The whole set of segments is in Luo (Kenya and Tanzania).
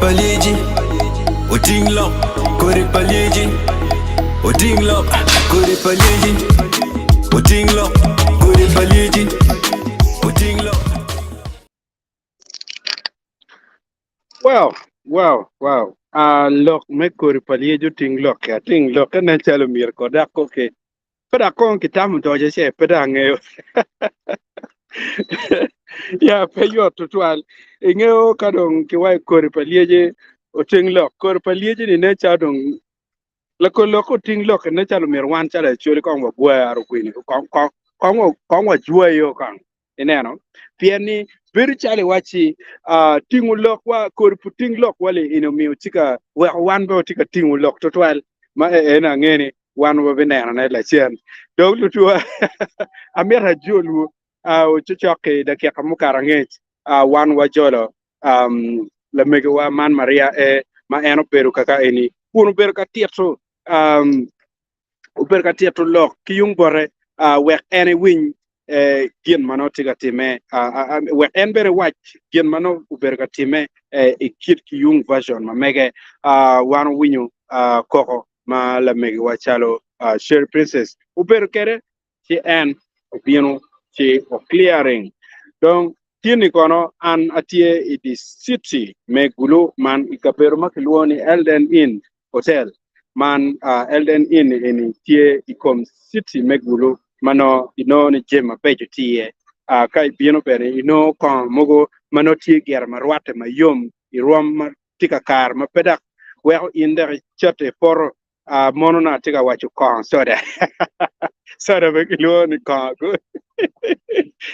Paligi, Odinglo, Kore Paligi, Odinglo, Kore Paligi, Odinglo, Kore Paligi, Odinglo. Wow. Look, me Kore Paligi ting look, and then tell me, Kodak, okay. But I can't get them to just say, but yeah, pay your tutorial. Ingo kadong kiwai Kore Paligi, o ting look, Kore Paligi in nature dong. Loko ting lok ne chalo mir wan chala churi kong wa gwe aro kwini kong wa jwe yo kong ineno pieni biri chale wachi tingu lok wa korpu ting lok wale ino miu tika wan bo tika tingu lok totwal ma ena ngeni wan wa binena na la chen dog lutua amira jolu o chochoke da kia kamukara ngech wan wa jolo la mege wa man maria ma eno peru kaka eni kuno peru ka tieto uber ka tieto lok ki yung bore wek ene win gien mano tiga time wek en bere watch gien mano uber ka time kit ki yung version ma mege wano winyo koko ma la mege wachalo share princess uber kere ci en bieno ci o clearing donc tieni kono an atie i di city me gulu man ikapero makiluoni Elden Inn hotel man Elden Inn in tie ikom city megulu mano ino ni jema pejo tie kai bieno bere ino kon mogo mano tie ger marwate mayom irom tika kar ma pedak weho inde chote por mono na tika wachu kon soda soda begilu ni kon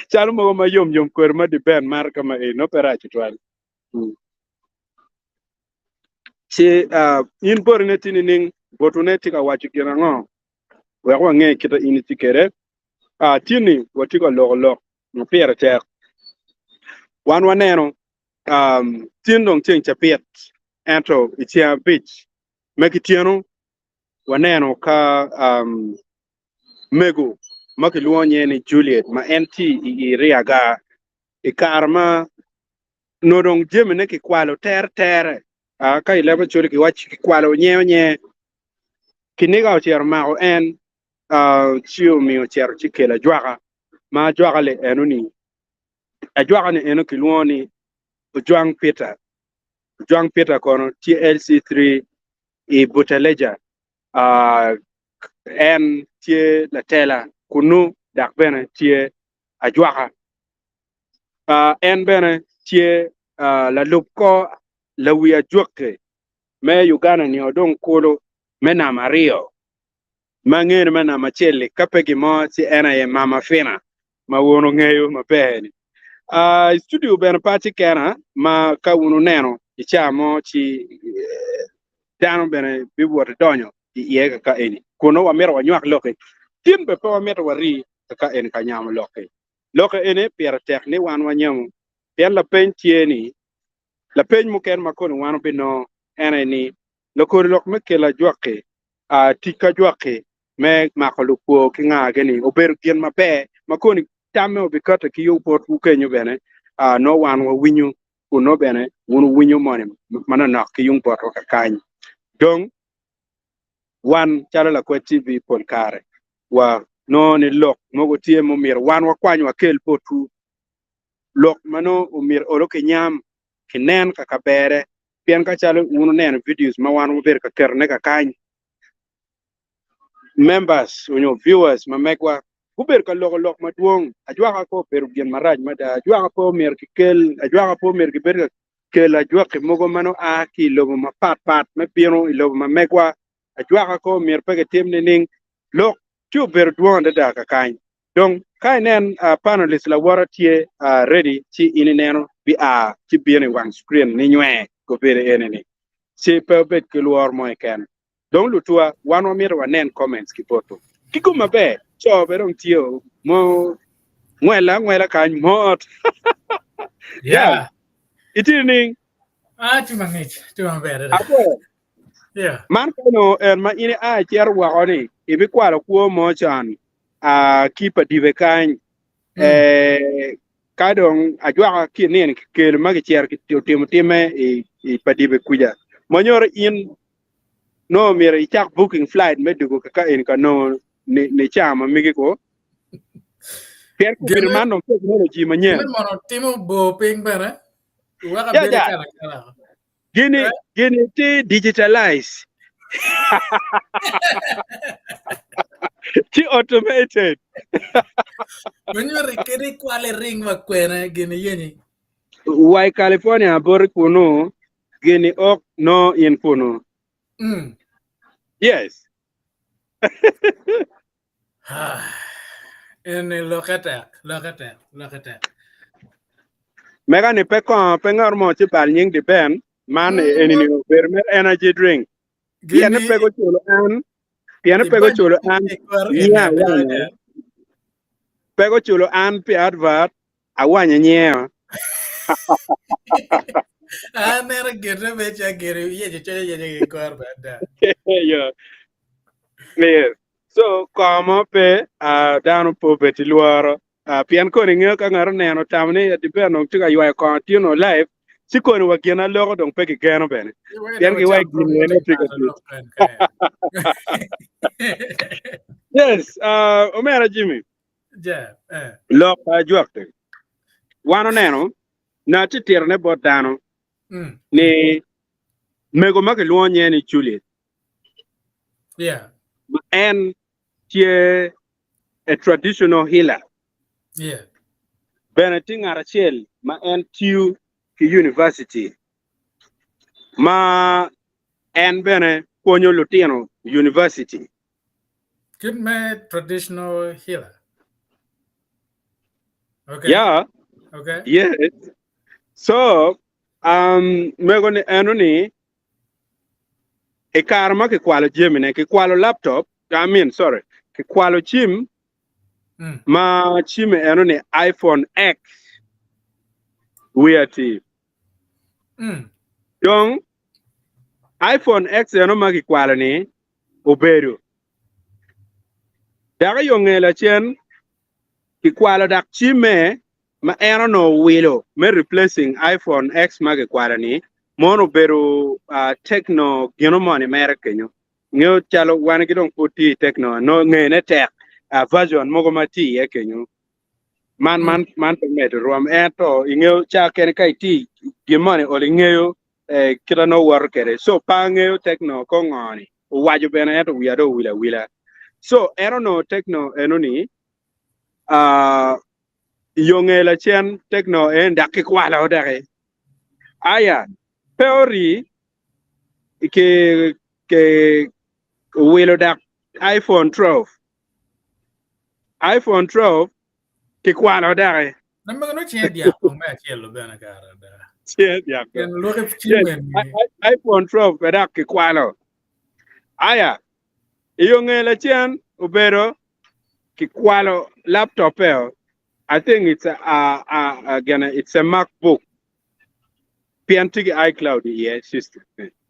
chalo mogo mayom kwer ma di ben mar kama ino perachi twal si in bor ne tini ning botune tika wachi kina ngo we ko nge kita ini tikere tini watiko lok no pier tek wan waneno tin dong ting chapiet ento itia beach mekitiano waneno ka mego makiluonye ni Juliet ma NT i riaga ikarma nodong jemene ki kwalo ter ka ileba churi ki wachi ki kwalo nye kiniga otier mao en chiu mi otier chikela jwaga ma jwaga le enuni a jwaga ne eno kiluoni Juang Peter kono TLC3 i Butaleja en tie la tela kunu dak bene tie a jwaga en bene tie la lupko la wiya jwakke me Uganda ni odong kolo mena Mario mangere mena machele kapegi mo si ena ye mama fina ma wono ngeyo ma peni studio ben party kana ma ka wono neno ichamo chi tano bene bi wota donyo ye ka eni kono wa mero wa nyak loke timbe pa wa mero wari ka en ka nyam loke ene pier tek ni wan wa nyam pier la pentieni la pen mo ken makon wan bino ene ni lokor lok me kela jwakke tika jwakke me makolu ko kinga geni ober gien mabe makoni tamme obikata ki yo port ku kenyo bene no wan wa winyu kuno bene wonu winyu mone mana nak ki yung port ka kany donc wan chala la ko TV pol kare wa no ni lok mogo tie mo mir wan wa kwany wa kel potu lok mano umir oro ke nyam kinen ka kabere pien ka chalo wonu nen videos ma wan ber ka kerne ka kany members viewers ma megwa kuber ka lok maduong ajwa ko peru gen maraj mada ajwa ko mer ki kel ajwa ko mer ki ber kel ajwa ke mogo mano a ki lobo ma pat me pieno lobo ma megwa ajwa ko mer pege temne ning lok tu ber duonde da ka kan donc kai nen panelist la waratie ready ti ineneno bi ti biene one screen ni nywe ko bere eneni si pebe ke luor mo ken donc le toi one meter wa nen comments ki poto kiko mabe cho be dong tio mo ngwela kan mot ya Yeah. itining Chuma better. apo Yeah. man kono en ma ini a cher wa oni ibi kwalo kuo mo chan a kipa dive kan Mm. ka dong ajwa ki nen kel ma cher ki tim time i padive kuja monyor in no mira i chak booking flight medugo ka en ka no ne chama migi ko per ku bir Gene man no technology gene manyen mono timo bo ping better. Waka ya bere ja kala. gini ti digitalize ti automated When you rekere kwale ring wa kwena gene yeni. why California bor kuno gini ok no in kuno Mm. yes En lokata. mega ni pe ko pe ngor mo ti pal nying di ben man eni ni vermer energy drink piene Gini pe go chulo an piene pe go ibanyi chulo an ekor nya ene wanya pe go chulo an pi advert awanya nyeo Anera gere becha gere ye che ye ekor bada. yeah yeah so como pe down po beti luoro pian ko ni ngeo ka ngaro neno tamne di ben no tiga ywa ko tino live siko ni wakina logo dong pe ki geno bene We pian do ki wai cham gini ene promoting tiga that ti look kan kaya. yes omera Jimmy Ja, lo pa juakte wano neno na ti tirne bot dano mm, ni mego make luonye ni Juliet yeah, ma en tie a traditional healer yeah, bene ti ngarachiel ma en tiu ki university ma en bene konyo lutino university good man traditional healer. Okay, yeah okay, yes so mego ni enoni e kar ma ki kwalo jemine ki kwalo laptop I mean sorry ki kwalo chim mm, ma chim enoni iPhone X weati mm, dong iPhone X eno ma ki kwalo ni obedo daga yongela chen ki kwalo dak chime ma eno no wilo me replacing iPhone X ma ki kwalo ni mono bedo techno gino moni mere kenyo ngeo chalo wan gidong puti techno no ngene tek version mogo mati ye kenyo mm, man to medo rom eto ingeo cha ken kai ti gimone oli ngeo kila no war kere so pa ngeo techno ko ngoni waju bena eto wiado wila so ero no techno enoni yongela chen techno en dak kwala odare aya peori ke wilo dak iPhone 12 iPhone 12 ki kwala odare Nama no chia dia pong me chia lo bena kara da. yes yeah Ken lo ke yes chimen ni. iPhone 12 dak ki kwala aya yongela chen ubero ki kwalo laptop I think it's again it's a MacBook piantigi iCloud yeah system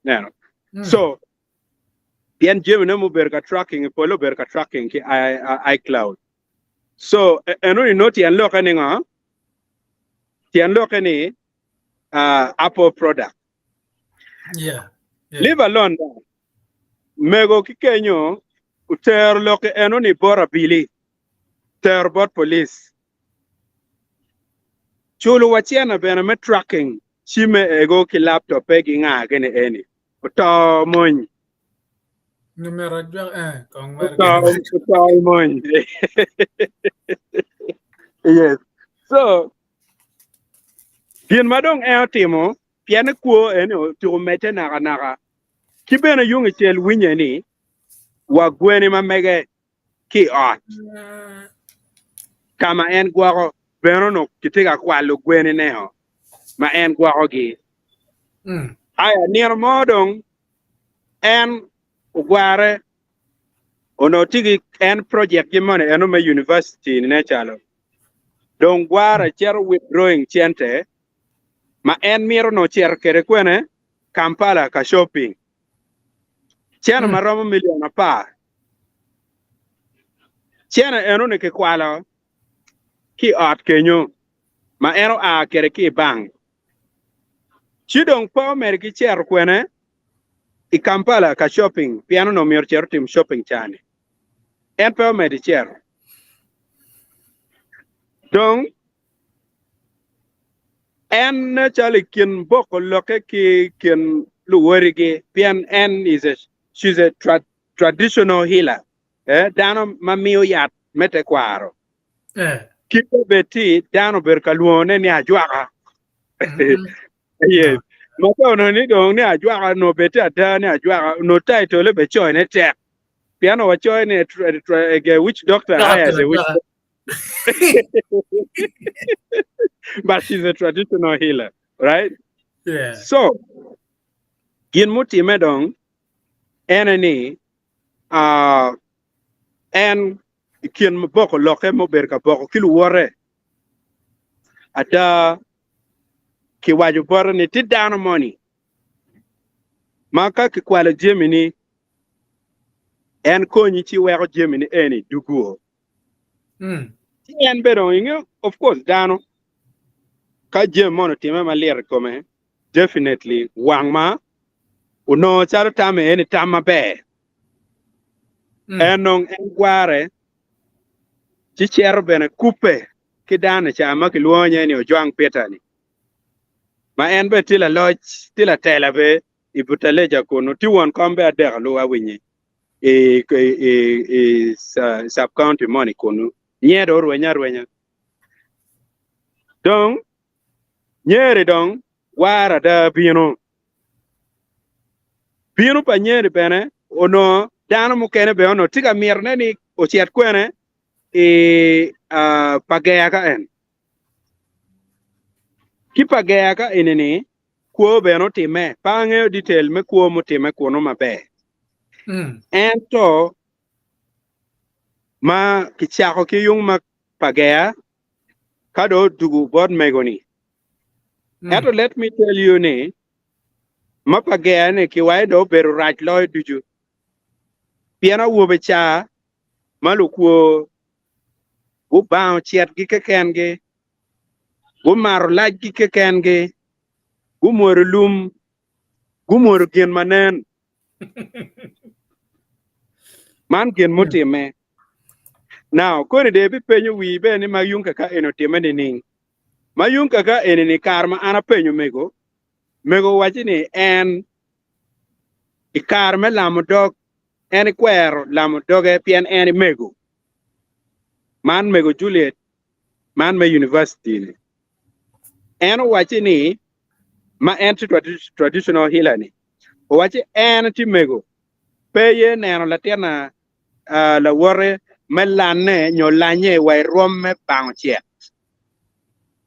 no Mm, so pian jemi no berka tracking polo berka tracking ki iCloud so enoni noti an loka ni nga ti an loka ni Apple product yeah, yeah, leave alone that. Mego ki kenyo uter loke enoni bora bili ter bot police chulu wachiana bena me tracking chime ego ki laptop e gi nga gene eni to mon numero jwa kong mer gen. to mon yes so bien madong e timo piane kuo eni to mete naga ki bena yung chel winye ni wa gweni ma mege ki ot kama en gwago beno no kitiga kwalo gweni neho ma en gwago gi Mm, aya nier modong en ugware ono tigi en project gimone eno ma university ne chalo don gwara cher withdrawing chente ma en miro no cher kere kwene Kampala ka shopping chena maromo milion apar chena eno ne ke kwala ki ot kenyo ma eno a kere ki bang chidong po mer ki cher kwene I Kampala ka shopping piano no mier cher tim shopping chani en po mer di cher donc en chale kin boko loke ki kin luwerige pian en she's a traditional healer dano mamio yat mete kwaro kiko beti dano berkaluone ni ajwaka yes mato no ni dong ni ajwaka no beti ata ni ajwaka no title le be choy ne tek piano wa choy ne witch doctor as a witch but she's a traditional healer, right? Yeah. So, yin muti medong, enani, en kien boko loke mo berka boko kilu wore. Ada ki waju boro ni ti down money. Maka ki kwala Gemini, en konyi chi weko Gemini eni duguo. En bedong, of course, dano. Ka jem mono time ma ler kome definitely wangma uno charo tame eni tama be enong en gware chi chero bene kupe kidane chama ki luonye ni ojwang petani ma en be tila lodge tila tela be ibutaleja kono tiwon kombe adega lo awinyi sub county money kono nyedo rwenya donc nyeri dong wara da bino pa nyeri bene ono dano mukene be ono tiga mirne ni ochiat kwene pagea ka en ki pagea ka enini kuo beno time pange detail me kuo mutime kuno mabe ento ma kichako ki yung ma pagea kado dugu bod megoni. Eto let me tell you ni mapagea ne ki waido beru right loy duju piana wobe cha malukuo go bao chiat gi kekenge go maro laj gi kekenge go moru lum go moru gen manen man gen mutime now kore de bi penyo wi be ni mayung kaka eno time ni ning mayung kaka ene ni karma ana penyo mego wachini en ikarme lamo dog en kwero lamo doge pien en mego man mego Juliet man me university ni en wachini ma en traditional healer ni wachi en ti mego peye neno la tena la wore melane nyolanye wai rome bangchie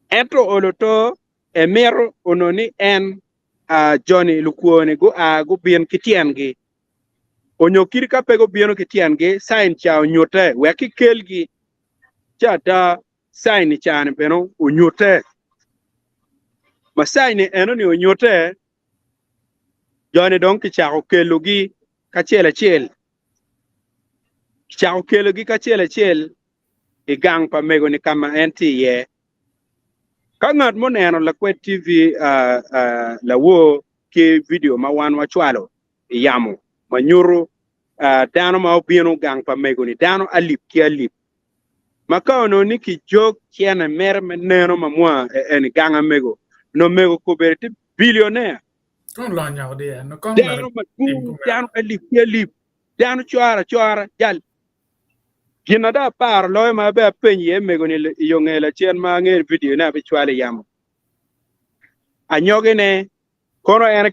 entro oloto emero ononi en Johnny lukuone go bien kitiangi onyokiri ka pego bieno kitiangi sign cha onyote weki kelgi cha da sign cha ne beno onyote ma sign eno ni onyote Johnny don ki cha okelogi ka chel cha okelogi ka chel igang pa mego ni kama enti ye kangat mo neno la kwe TV la wo ke video ma wan wachwalo yamo manyuru dano ma obieno gang pa mego ni dano alip ki alip makaono ni ki jok kiana mer neno mamwa en ganga mego no mego ko berti billionaire kon la nyaw de no kon dano ma dano alip ki alip dano chwara jal gina da par loy ma be penye mego ni yongela chen ma ngel video na be chwale yamo anyoge ne kono en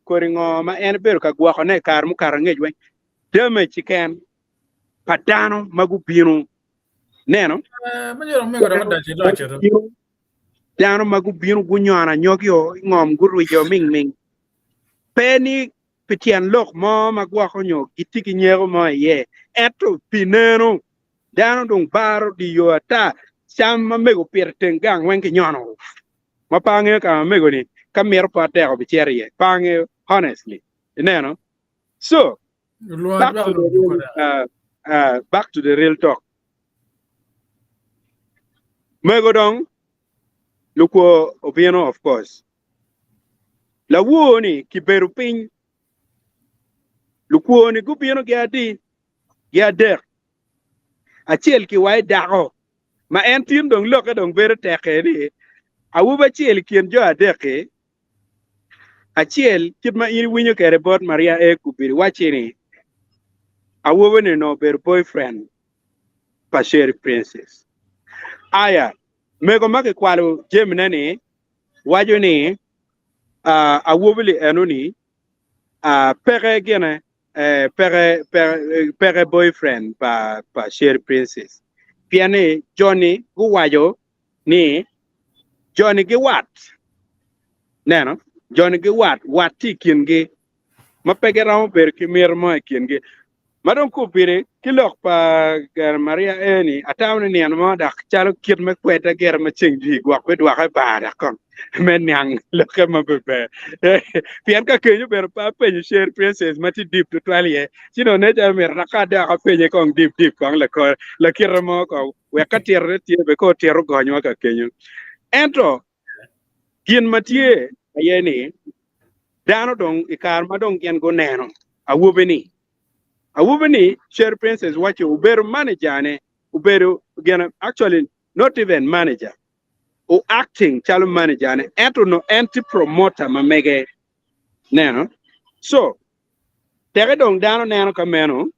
koringo ma en beru ka gwako ne kar mu kar ngej we deme chiken padano magu binu neno manyo mego da chi do chero dano magu binu gunyana nyogyo ngom guru yo ming peni pitian lok mo magwa konyo gitiki nyego mo ye eto pinero dano dong baro di yo ata sam mamego pirtengang wenke nyono mapange ka mamego ni kamer pate ko bicherie pange honestly no so back to the real, back to the real talk mego dong luko obieno of course la woni kiberu piny lukuoni gubieno giadi giader achiel ki wai dako ma en tin dong loke dong bere teke ni awuba chiel kien jo adeke achiel kit ma in winyo kere bot Maria e kubiri wachini awuba ni no ber boyfriend pa Sherry Princess aya mego make kwalo jemne ni wajo ni awubili enuni pere gene pere boyfriend pa Sherry Princess piane Johnny guwajo ni Johnny gi wat neno Johnny gi wat ti kingi mapege ramo ber kimir mo kingi madon ko bire kilok pa gar Maria eni atawne ni mo dak chalo kit me kweta ger ma chingi gwak be dwa ka bara kon men nyang loke mabebe pian ka kenyo ber pa penyo Sherry Princess mati deep to twalie sino ne ja mer nakada ka penye kong deep kong la kiramo ko we ka tirre tie be ko tiro gonyo ka kenyo ento kien matie ayeni dano dong ikar madong kien go neno awubeni Sherry Princess wacho uberu manager ne uberu gena actually not even manager o acting chalo manager ne ento no anti promoter mamege neno so tege dong dano neno kameno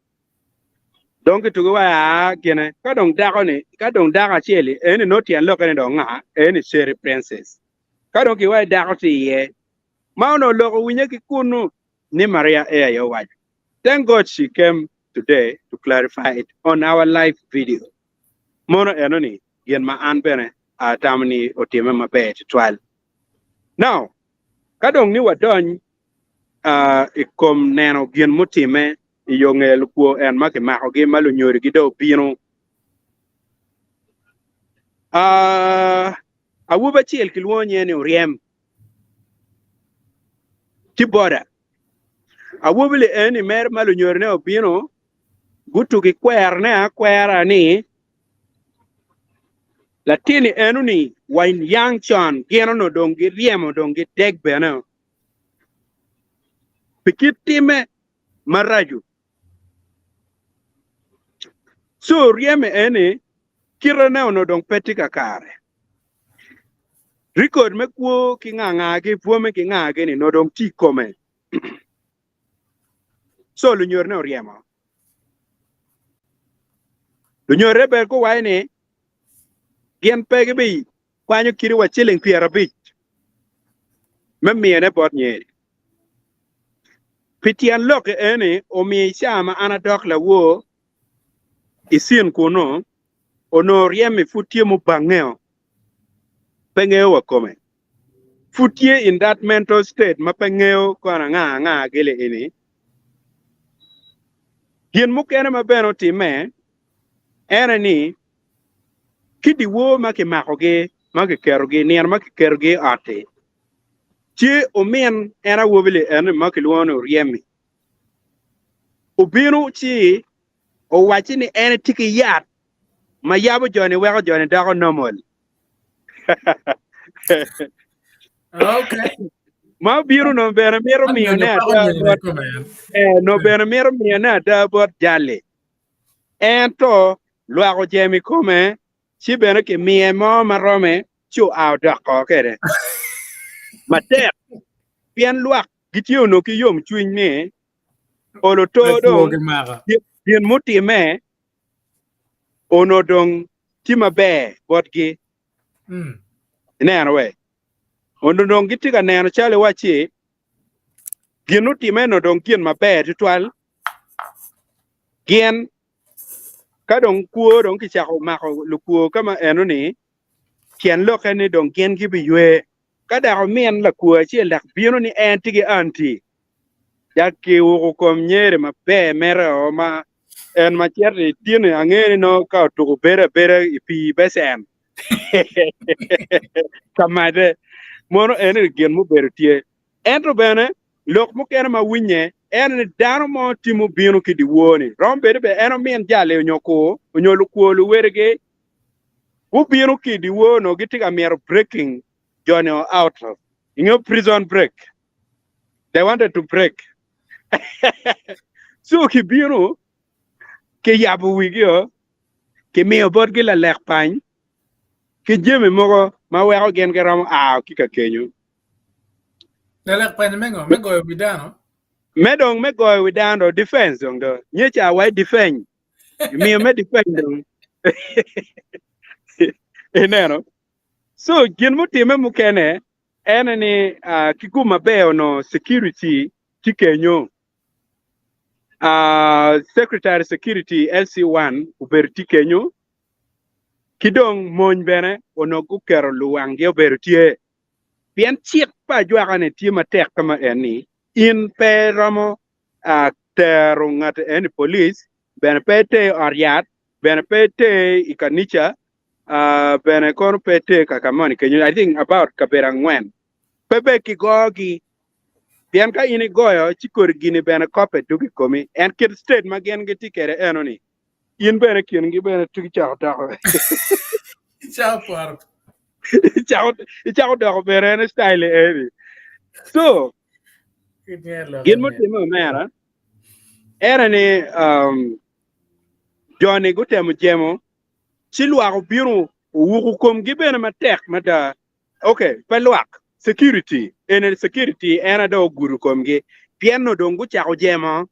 dong kitugo wa gena ka dong daga cheli eni no tian lokane dong nga eni Sherry Princess ka dong ki wa daga tiye mauno loko winye ki kunu ni Maria yo wacho. Thank God she came today to clarify it on our live video. Mono enoni yen ma anbene tamani otime mabe twal. Now, kadong ni wadon ikom neno gien mutime yongel ko en make mako ge malu nyori gido bino. Awuba chiel kilwonye ni uriem. Tibora. Awubili eni mer malu nyori ne obino gutu ki kwera ni latini enuni wain yang chan geno no dongi riemo dongi deg beno pikitime maraju so rieme eni kirane no dong petika kare record me kuo ki nganga ki fuome ki ngage ni no dong ti kome so lu nyor no riemo lu nyor ber ko waine gen pege bi kwanyo kiri wa chilling piera bich memmiene bot nyeri pitian loke ene o mi chama anadok la wo isin kuno ono riemi futie mu bangeo pengeo wa kome futie in that mental state ma pengeo kona nga gele ini gien mukene ma beno time ene ni kidi wo make makoge make keroge nian make keroge ate che o men era wobile en make luono riemi obino chi o wachi ni en tiki yat ma yabo joni weko joni dako normal Okay. ma biro no bere mero mio ne no bere mero mio ne da bot jale ento luago jemi come si bene ke mie mo marome chu au dako kere mater pian luak gitio no ki yom chuin ne olo to dong dien muti me ono dong tima be botgi neno we ono dong gitika neno chale wachi ginuti me no dong kien mabe twal gien ka dong kuo dong kichako mako lukuo kama eno ni kien loke ni dong gien gibi ywe kada ko men la kuo chi lak bino ni entigi anti ya ki wo ko nyere ma be mere o ma en ma cher tiene angere no ka to bere pi besen kamade mono en gen mo ber tie entro bene lok mo ken ma winye en dano mo timo bino ki di woni rombe be eno mien jale nyoko onyolo kuolu werge u bino ki di wono gitiga mier breaking jono out prison break they wanted to break so ki bino ke yabu wigio ke miyo bod gi la lek pany ke jeme mogo ma weko gen ke rom ki ka kenyo Lelek pa me go bidano. medong me go widando defense dong do nyecha wai defend miyo me defend dong eneno so gin mutime mukene eneni kikuma beo no security tikenyo secretary security LC1 uber tikenyo kidong mon bene onogu kero luwang ge ober tie pien chiek pa jwagane tie matek kama eni in pe romo tero ngat eni police bene pete ariat bene pete ikanicha bene kon pete kakamoni kenyu I think about kabera ngwen pepe kigogi pien ka ini goyo chikor gini bene kope dugi komi en kid state magen ge tikere enoni in bene kien gi bene tugi chao tako Ciao por. chao doko bere en style eri so gin mutimo mera era ni Johnny gutemo jemo chilwa biro wuku kom gibene matek mata okay pelwak security en security ena do guru komge piano dongu chako jemo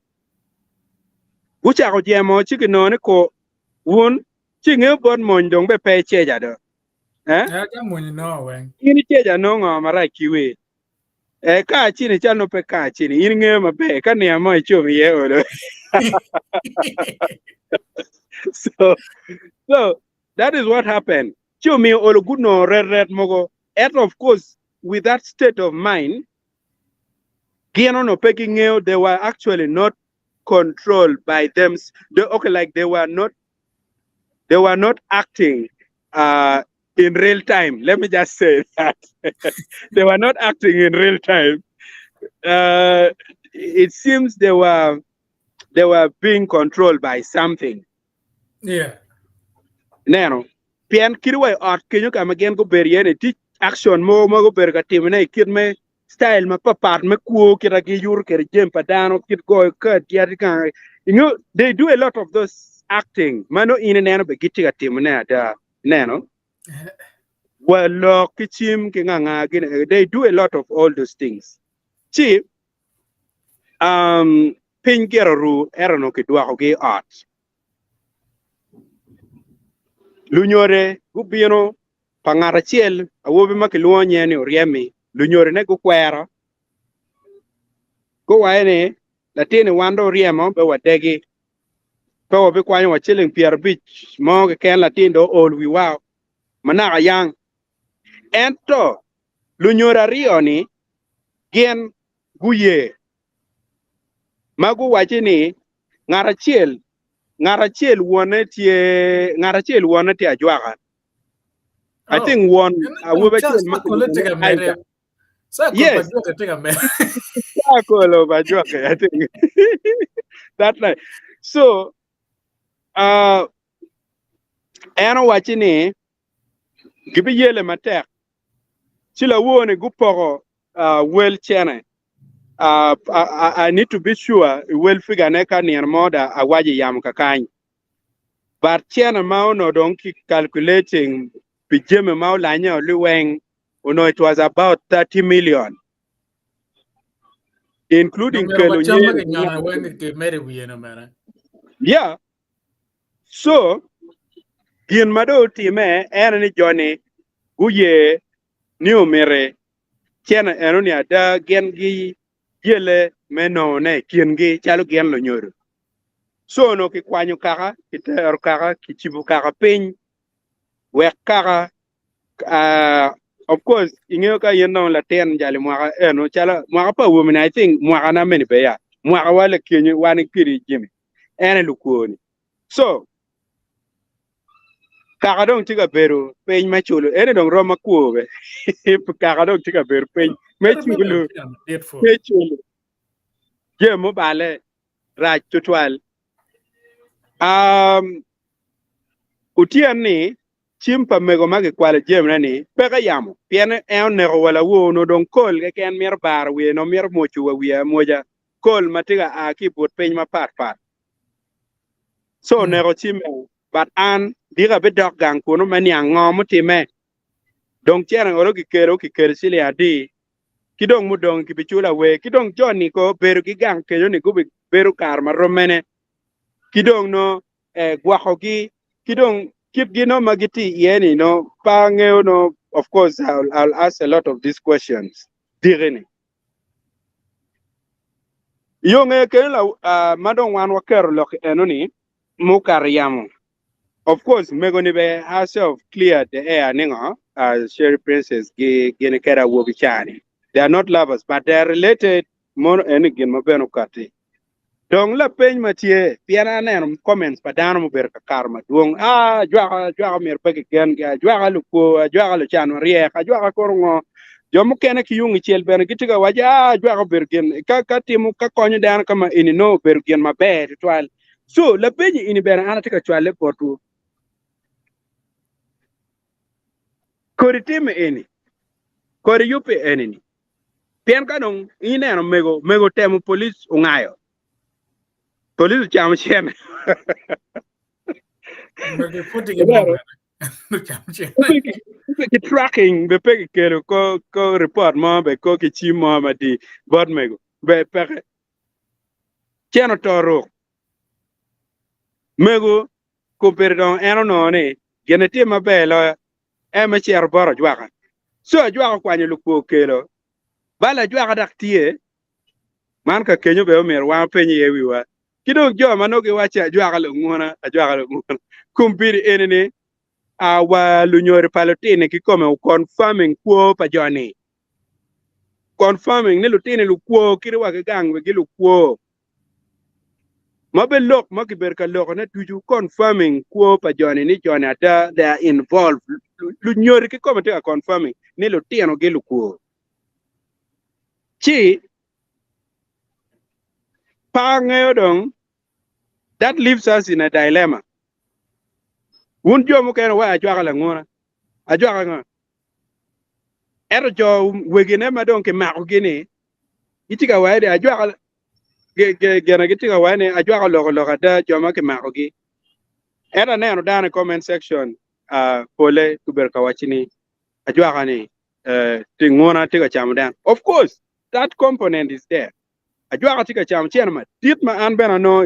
chikino ne ko won chinge bon mon dong be pe cheja do Ya mo ni no wen. ini cheja no ngo mara kiwe ka chini chano pe ka chini in nge ma be ka ne mo chumi ye odo so that is what happened chumi olo guno red mogo and of course with that state of mind Giano no peking they were actually not controlled by them like they were not acting in real time. Let me just say that they were not acting in real time. It seems they were being controlled by something. Yeah. Nano, pian kirway art kinyo kam again go beriene teach action mo go berga timene kid me style ma papat me kuo kira ki yur ker jem padano kid go cut yadika. They do a lot of those acting. Mano in nano be gitiga timene da nano. Well, kichim kinga they do a lot of all those things. See, pingeru erano kidwa hoge art. Lunyore gubino pangara chiel awobi makiluonye ni oriemi lunyore ne gukwero go waene latini wando riemo be wadegi pe obi kwanyo wachiling pier bich mo ke ken latindo all we wow manaka yang ento lunyora rio ni gen guye magu wachini ngara chiel wone tie ajwaga I think one wobe chiel makini yes I think that night so eno wachini gibi yele matek chila wone guporo well chene I need to be sure well figure neka near moda awaji yam kakany but chene mao no donki calculating pijeme mao lanya luweng it was about 30 million including yeah so gin mado time ni Johnny guye new mere chena enoni ada gen gi yele meno ne kien gi chalo gen lo nyoro so no ki kwanyo kaka ki ter kaka ki chibu kaka piny wek kaka of course ingeo ka yeno la ten jali mwaka eno chala mwaka pa women I think mwaka na meni be ya mwa wala kenye wani kiri jimi ene lukoni so kaka dong tiga beru peny machulo ene dong roma kuobe kaka dong tiga beru peny machulo jemo bale raj tutwal utiani chimpa mego magi kwale jemna ni peka yamo piene nego wala wo no dong kol ke ken mier bar we no mier mochu wa wiya moja kol matiga a kibut piny ma pat so nego chime but an diga be dok gang kuno mani angom time dong chera ngoro ki kero sili adi kidong mudong ki bichula we kidong joni ko beru ki gang keyo ni gubi beru kar maromene kidong no gwahogi kidong keep gino magiti yeni no pangeo no of course I'll ask a lot of these questions digeni yonge kela madong wan wakero lok enoni mukar yamo of course megoni be herself clear the air ningo Sherry Princess gene kera wogi chani they are not lovers but they are related more enigin mabeno kati dong la peny matie piana nen comments padano mo ber ka karma duong jwa mer peke ken ga jwa lu ko jwa lu chan rie ka jwa korngo jomo kene ki yungi chel ben gitiga waja jwa ber gen ka timu ka konyo dan kama ini no ber gen maber twal so la peny ini ber ana tika twale portu kori tim ini kori yupe enini pien kanong ineno mego temo police ungayo police chamo chen Mege putting in one. Ki tracking be peke kero ko report mo be ko ki chi mo ma di bod mego be peke cheno toro mego ko perdon eno no ne geneti ma be lo e ma cher boro jwaka so jwaka kwanye lu ko kelo bala jwaka dak tie man ka kenyo be o mer wa penye yewi wa kido jo manoge wacha jwaka lu ngona kumpiri enene awa lunyori palotine kikome confirming kuo pa joni confirming ne lutine lu kuo kiri wa gang we gilu kuo mabe lok makiber ka lok na tuju confirming kuo pa joni ni joni ata they are involved lunyori kikome te confirming ne lutino gilu kuo chi pa ngayodong that leaves us in a dilemma un jomo keno wa ajwa la ngona ajwa ngona ero jo wegine madon ke mako gini itika waede ajwa gena gitika wane ajwa logo da joma ke mako gi era neno dana comment section pole kuber kawachini ajwa gani tingona tika chamdan of course that component is there ajwa tika cham chenma dit ma an bena no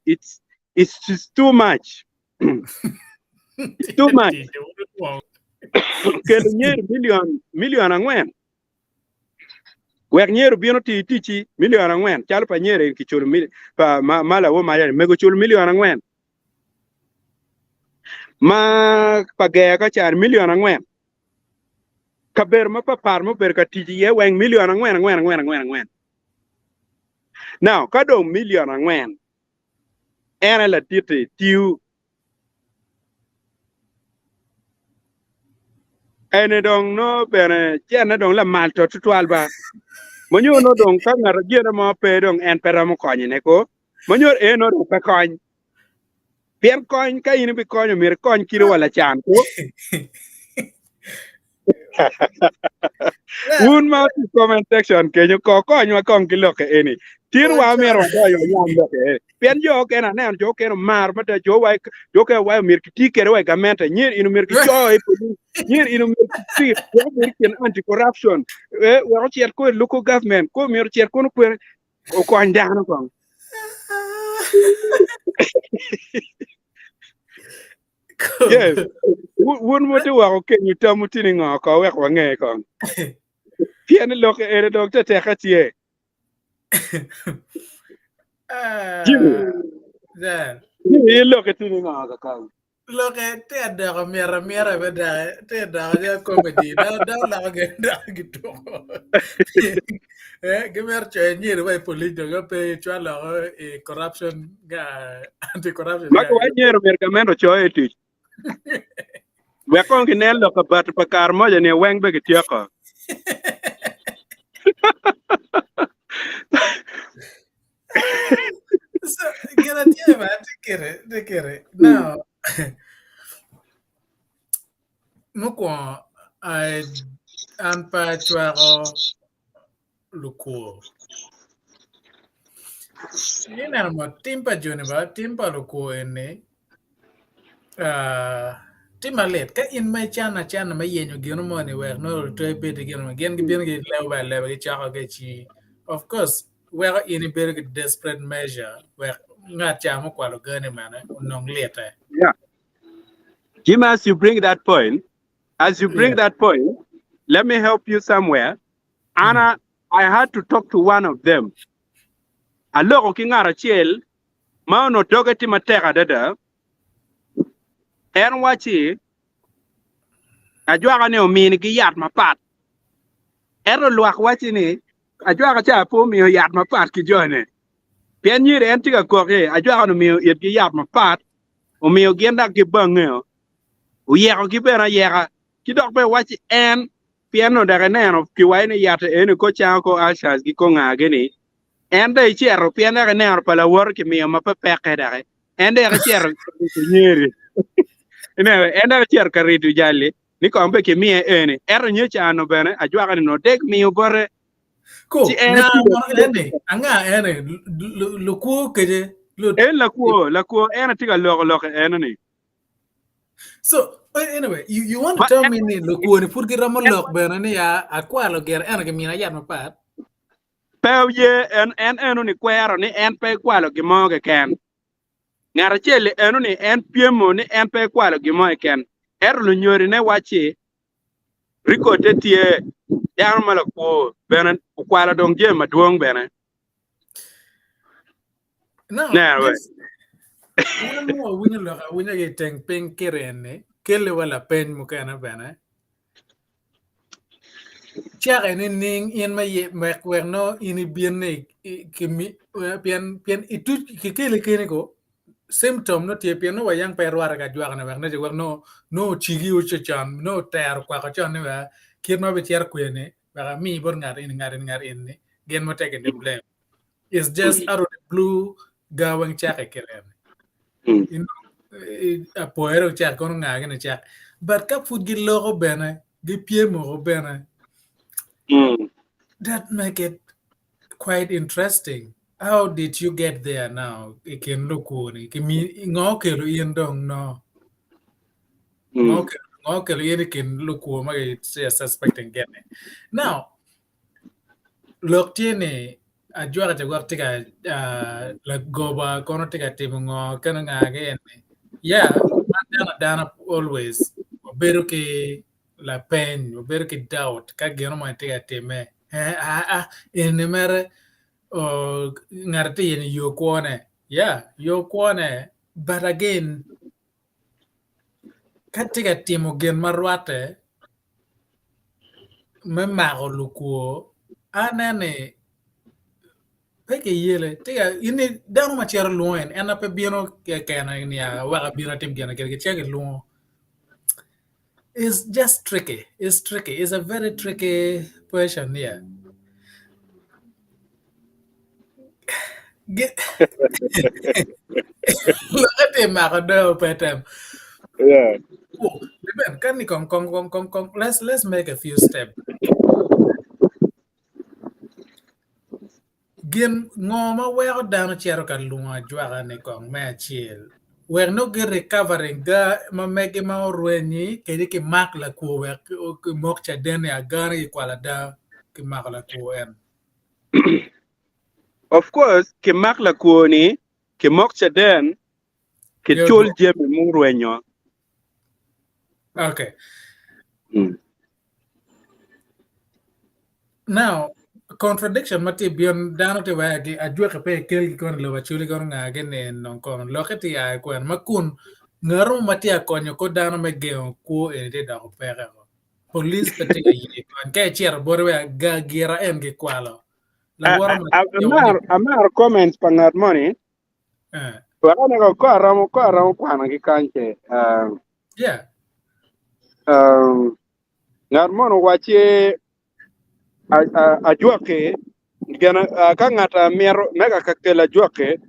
it's just too much it's too much kelo nyer million angwen wek nyer bino tichi million angwen chal pa nyer ki chul pa mala wo maya mego chul million angwen ma page ka char million angwen kaber ma par mo ber ka tiji ye weng million angwen now ka do million angwen era la titi tiu ene dong no bere chene dong la mal to tutwal ba monyo no dong ka ngara jere mo pe dong en pera mo konyi ne ko monyo e no do pe kony pien kony ka in bi konyo mir kony kiro wala chan ko un ma comment section ke yo ko konyo ma kon kilo ke eni tir wa mer wa do yo yam do ke pien jo ke na ne jo ke mar ma ta jo wa mir ki ke wa gamenta nyir inu mir ki cho e nyir inu mir ki wa mir ki anti corruption wa ci ko local government ko mir ci ko ko ndana ko yes won mo te wa ko ni tamu tini ngo ko we ko nge ko pien lo ke ere dok te khatie Then ni lo ke tini ngo ka Lo que te ada mera beda te ada ya comedy da la ga da gitu. Gemer nyir vai polito ga pe chala corruption ga anti corruption Mako ga. wanyero mergamendo choe tich. Wekong kinelo ka bat pakar moja ni weng be kitioko. So get a yeah man, take it. Now muko I an pa chwaro luko. Ina mo timpa joni ba timpa luko ene. Tima let ka in mai chana mai yenyo gino mo ni wer no to be de gino gen gi bien gi lew gi chako ge chi. Of course, where in a very desperate measure where nga chamo kwalo gane man unong lete. Yeah. Jim, as you bring that point, Yeah. let me help you somewhere. Anna, I had to talk to one of them. A loko kingara chiel, mao dogeti matera dada. En wachi, ajwaga ne omini ki yat mapat. Ero luak wachi ni, ajwaga cha po miyo yat mapat ki jone. Pien nyiri en tiga koke, ajwaga no miyo yat ki yat mapat, o miyo genda ki bangeo. Uyeko ki bena yeka, ki dok be wachi en, pien no daga neno, ki waini yat ene ko chango ko ashas ki ko ngage ni. En da ichero, pien daga neno pala wor ki miyo mapapeke daga. En da ichero, nyiri. En da ichero karitu jali. Ni ko ambe ke mie ene ero nyocha no bene ajwaga no dek miyo bore Ko ti en nga ti mo ene anga ene luku keje lut. en la kuo en ti ga loko en ni So anyway, you want to ma tell me ni luku ni purgi ramo lok bena ni ya akwalo ger ene ke mina yat mapat. pe ye en ni kwero ni en pe kwalo gi mo ge ken ngara chele en ni en piemo ni en pe kwalo gi mo ken ero lo nyori ne wachi riko te tie yan mala ko bene kwalo dong je maduong bene No, na we this one more winya ge teng peng kirene kele wala pen mo kana bena. Chare ni ning in ma ye mek wer no ini bien ne kimi pian itu kele kene ko symptom no tie pian no wayang perwar ga jwa na wer no chigi u chan no ter kwa ka chan ne wa kir no be tiar kwene ba mi bor ngar in gen mo take the blame. It's just out of the blue gawang chake keren. You know, a poero chak kono ngage ne chak. But ka food gi logo bene, gi pie mo bene. That make it quite interesting. How did you get there now? Ikin lukuni. Kimi ngokelo yen dong no. Ngokelo yen ikin luku ma suspecting gene. Now, lok tiene a juara te gwak tika la goba kono tika timo ngo kana ngage ene. Yeah, dana always. Obedo ki la pain, obedo ki doubt, ka geno mo tika time. Ene mere o ngarti ene yo kuone. Yeah, yo kuone. But again, ka tika timo gen marwate, me mago lukuo, anene peke yele tiga ini dano ma chero luen ena pe bieno ke kana ni ya wa bieno tim gena ke chege luo is just tricky. It's tricky. It's a very tricky question here. Get look at him do petem. yeah Oh, ben kan ni kong let's make a few steps. Gin ngoma weo dano chero ka lunga jwaga ne kong me chiel. Wer no ge recovering ga ma mege ma orwenyi kedi ki mak la ko wer ki mok cha dene agari kwala da ki mak la ko en. of course ke mak la kuoni ke mok chaden ke Yo chol go. je me murwenyo Okay. Now, contradiction mati bion dano te wagi ajwa ka pe kel ki kon lo wachuli kon nga gen en non kon lo keti ay kwen makun ngaro matia konyo ko dano me geo ko e de da opera police patiga yi kon ke chier borwe ga gira en ge kwalo la wora ma yo ni amar comments pangat money eh wakane ko aramo kwana gi kanche yeah ngat mono wache ajuake gana ka ngata miero mega kakela juake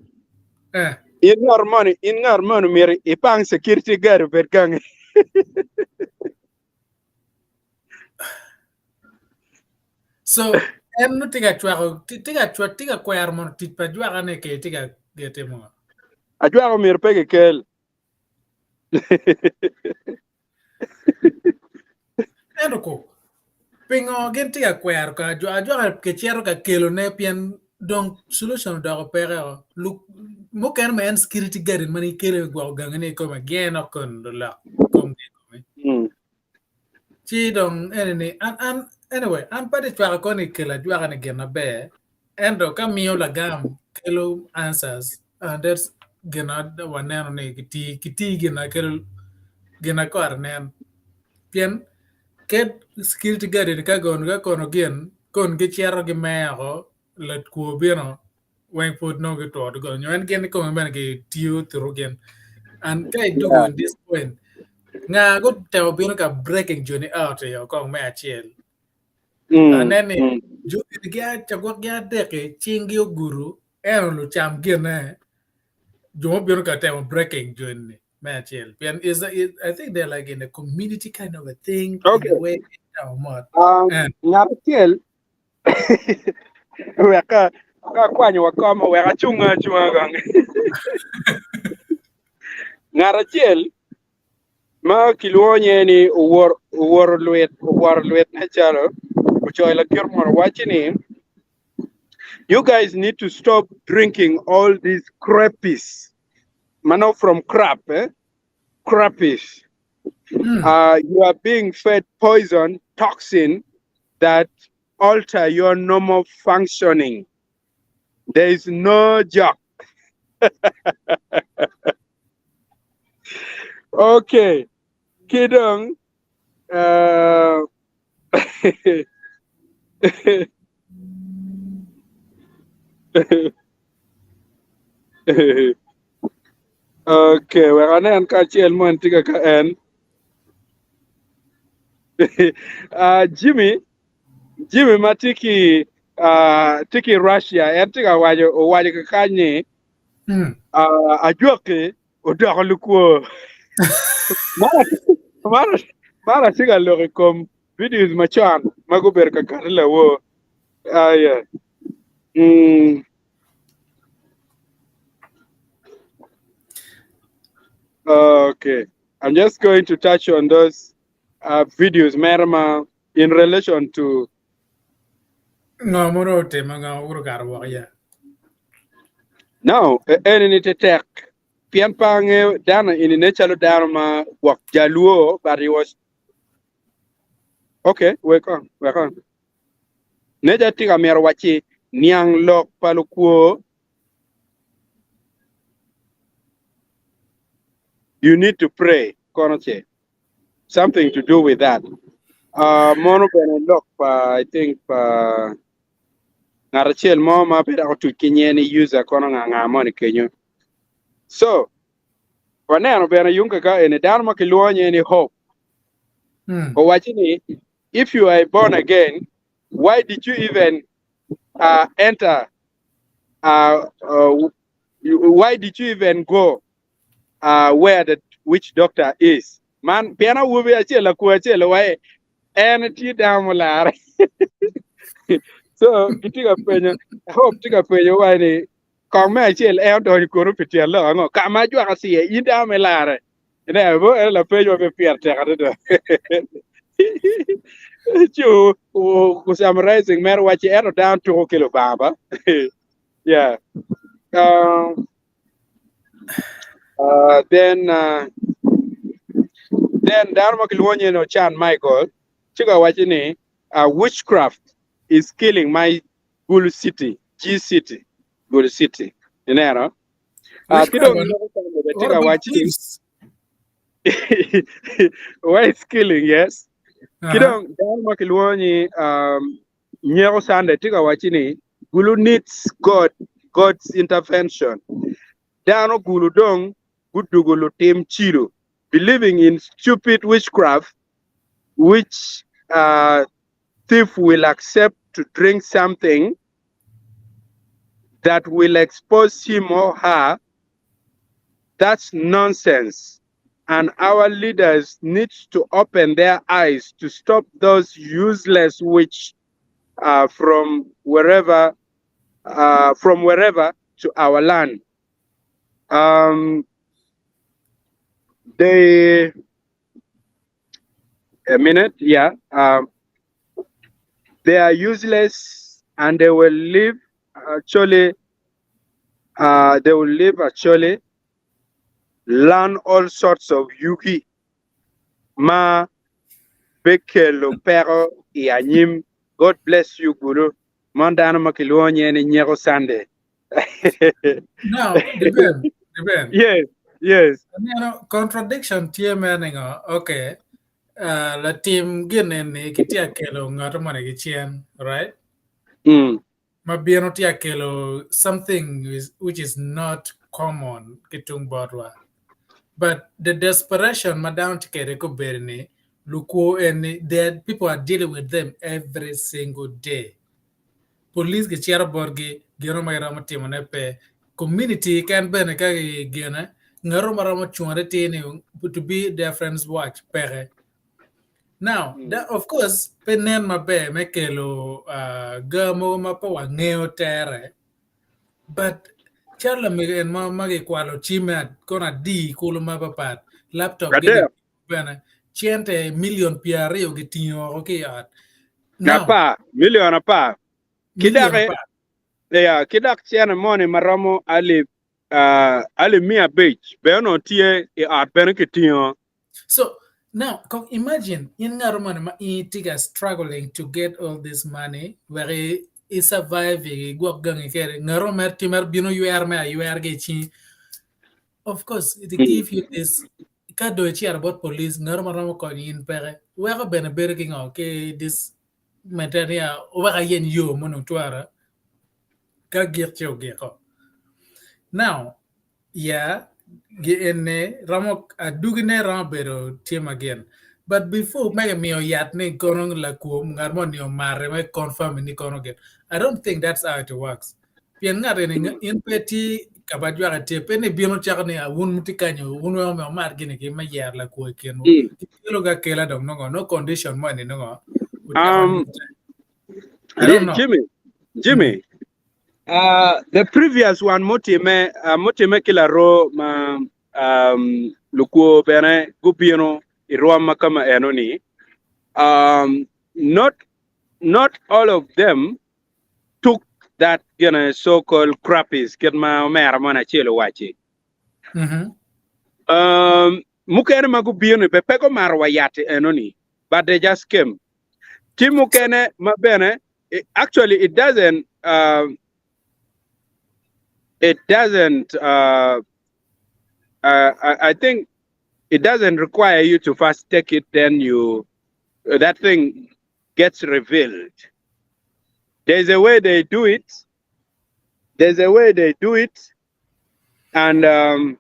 eh in ngar mono miero ipang security guard bet gang so en no tiga kwer mon tit pa jwa ne ke tiga gete mo ajuako miero pege kel en ko pingo gen tiga kwer ka jwa ke chiero ka kelo ne pien donc solution da opera look mo kan men security guard mani kele gwa gang ne ko ma gen okon la kom chi dong enemy an anyway an pade chwa ko ni kela jwa ne gena be endo ka miyo la gam kelo answers and that's gena waneno ne kiti gena kelo gena ko arnen pien ke security guard ka gon ga kono gen kon ge chiaro ge meo la ku bino wen put no ge to go nyen gen ko men ge tiu through gen and kai dugu in this point nga go te obino ka breaking journey out yo ko me achiel anene journey ga chagwa ga deke chingi guru ero lu cham gene jo obino ka te breaking journey me achiel pen I think they're like in a community kind of a thing in a okay way mod and ngata kel weka ka kwanyo wakoma weka chunga gang ngata kel ma kilwonye ni war luet na chalo uchoila kirmor wachini you guys need to stop drinking all these crappies mano from crap crappies you are being fed poison toxin that alter your normal functioning there is no joke okay kidong okay we're gonna catch el tiga ka en Jimmy matiki tiki Russia en tiga wajo ka kanye ajuake odako luko mara siga logi kom videos machan mago ber ka karla wo aya okay I'm just going to touch on those videos merma in relation to ngomoro te manga urgar wa ya now any tech pian pange dana in nature dana ma wak jaluo but he was okay welcome neja tiga mer wachi niang lok palukuo you need to pray konoche something to do with that mono bene lok pa I think pa ngarachiel mo ma beda ko tukinyeni user kono nga moni kenyo so waneno bene yunga ka ene dan ma kilwonye ni hope o wachini if you are born again why did you even enter why did you even go where the witch doctor is man piano wubi achela ku achela wae en ti damular so kitiga penyo hope tiga penyo wae ni kong me achel e do ko pitia lo ngo kama jwa kasi e ida me lare ne bo e la penyo be pierte kada do chu ku summarizing mer wachi ero down to kilo baba yeah then Dharma Kilwonye no Chan Michael, Chiga Wachini, witchcraft is killing my Gulu city, G city, Gulu city. You know? witchcraft Kidong what Chiga about Wachi, thieves Why is killing, yes. Uh-huh. Kidong dan makilwoni nyero sande tiga wachini gulu needs God's intervention. Dano gulu dong gudu gulu tim chiru, believing in stupid witchcraft, which thief will accept to drink something that will expose him or her. That's nonsense. And our leaders need to open their eyes to stop those useless witch from wherever to our land. They a minute, yeah. They are useless, and they will live actually. They will live actually learn all sorts of yuki ma bekelo pero ianyim. God bless you, Guru. Mondana makilonye ni nyero sande. Now, depend. Yes, yes. Contradiction tie meningo. Okay. La team gine ni kitia kelo ngato mane gichien, right? Mm. Mabieno tia kelo something which is not common kitung bodwa. But the desperation madam tikere ko berni luko and that people are dealing with them every single day. Police ke chiara borgi gero mayra matimo ne pe community can bene ka gena ngaro mara mo chware tini to be their friends watch pere. Now, that of course penen mabe mekelo gamo mapawa ngeo tere. But Charla Megan Magi Qualo Chimat gonna D Kuluma Papat laptop get Ade, it bana chiente million PRO getino okay at now apa, million apa. million Kidake, apart. yeah, kidak chiana money maramo ali mia beach. Beno tie art benekitio. So now imagine in Naruman Tiga struggling to get all this money where he is surviving go gang kere Naromer Timer Bino you are getting. Of course, it give you this kado chiar about police normal ko in pere. Wega ben berking okay this material wega yen yo mono tuara ka gertio geko. Now, yeah, ene ramok adugine rambero team again. But before mega mio yat ne kono la ku ngarmon yo mare me confirm ni kono get. I don't think that's how it works. Pien ngare ni in peti kabajwa te pene bino chakne a wun mutikanyo wun wa me mar gine ke ma yar la ku keno. Kilo ga kela dong no condition mo ni no. Um, I don't know. Jimmy. The previous one, motime kila ro ma lukuo bene gupieno iruama kama enoni. Not all of them took that so-called crappies. Get my mera mana chelo wachi. Mukene magupieno pepeko marwa yate enoni, but they just came. Timukene mabene. Actually, it doesn't. I think it doesn't require you to first take it, then that thing gets revealed. There's a way they do it. And okay,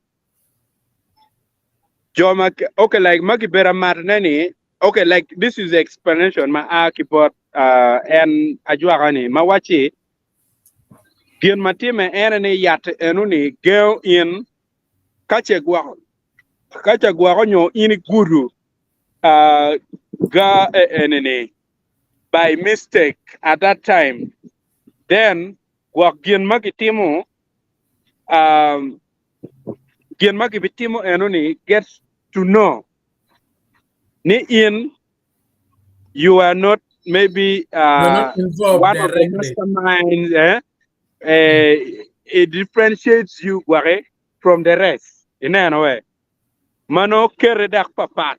like Makibera Marnani, okay, like this is the explanation. Ma Akipot and Ajuarani, Mawachi. Gien matime enene yat enuni go in kache guago nyo ini guru ga enene by mistake at that time. Then guag gien magitimo enuni gets to know ni in you are not maybe You're not involved one of the directly. masterminds. It differentiates you from the rest. In any way, mano kere dak papat.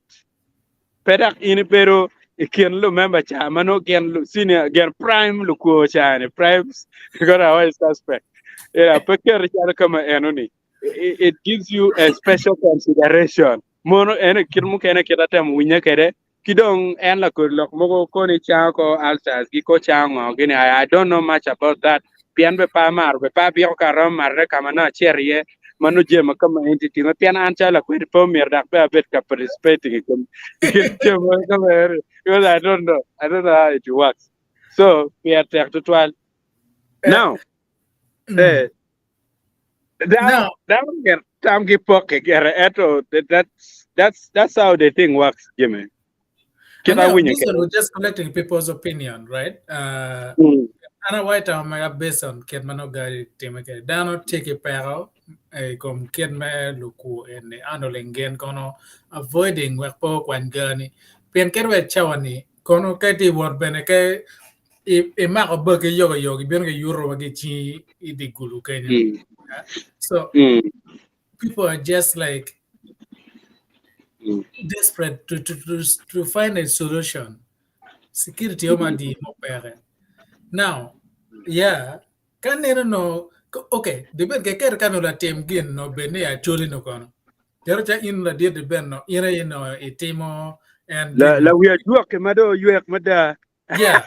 Pedak ini pero ikian lu member cha mano gen lu senior gen prime lu ko cha ni primes got always suspect. Yeah, peker cha kama enoni. It gives you a special consideration. mono ene kirmu kene kita tem winya kede kidong en la kur lok mogo ko ni cha ko alsas gi ko cha ngo gini I don't know much about that pian be pa mar be pa bi ka ram mar re kama na cherie manu je ma kama entity ma pian an cha la ku po mer dak be bet ka participating kin je ma kama because I don't know how it works so we are tech to 12 now Now, get time gi poke get eto that's how the thing works Jimmy kita again, winya this one we're just collecting people's opinion, right? Ana white my based on kid manogari temake. Dano take a pero come kid me luku and ano lengen kono avoiding work when gurney. Pian kerwe chawani kono kati word beneke e mako burger yoga bien euro wagi chi idigulu Kenya. So people are just like desperate to find a solution. Security oma di mo pere. Now, yeah, kan no okay, the ben ke ker kan la tem gin no bene a choli no kono. Dero cha in la dir de ben no ira e timo and gin la no. we are juak mado yuek mada Yeah.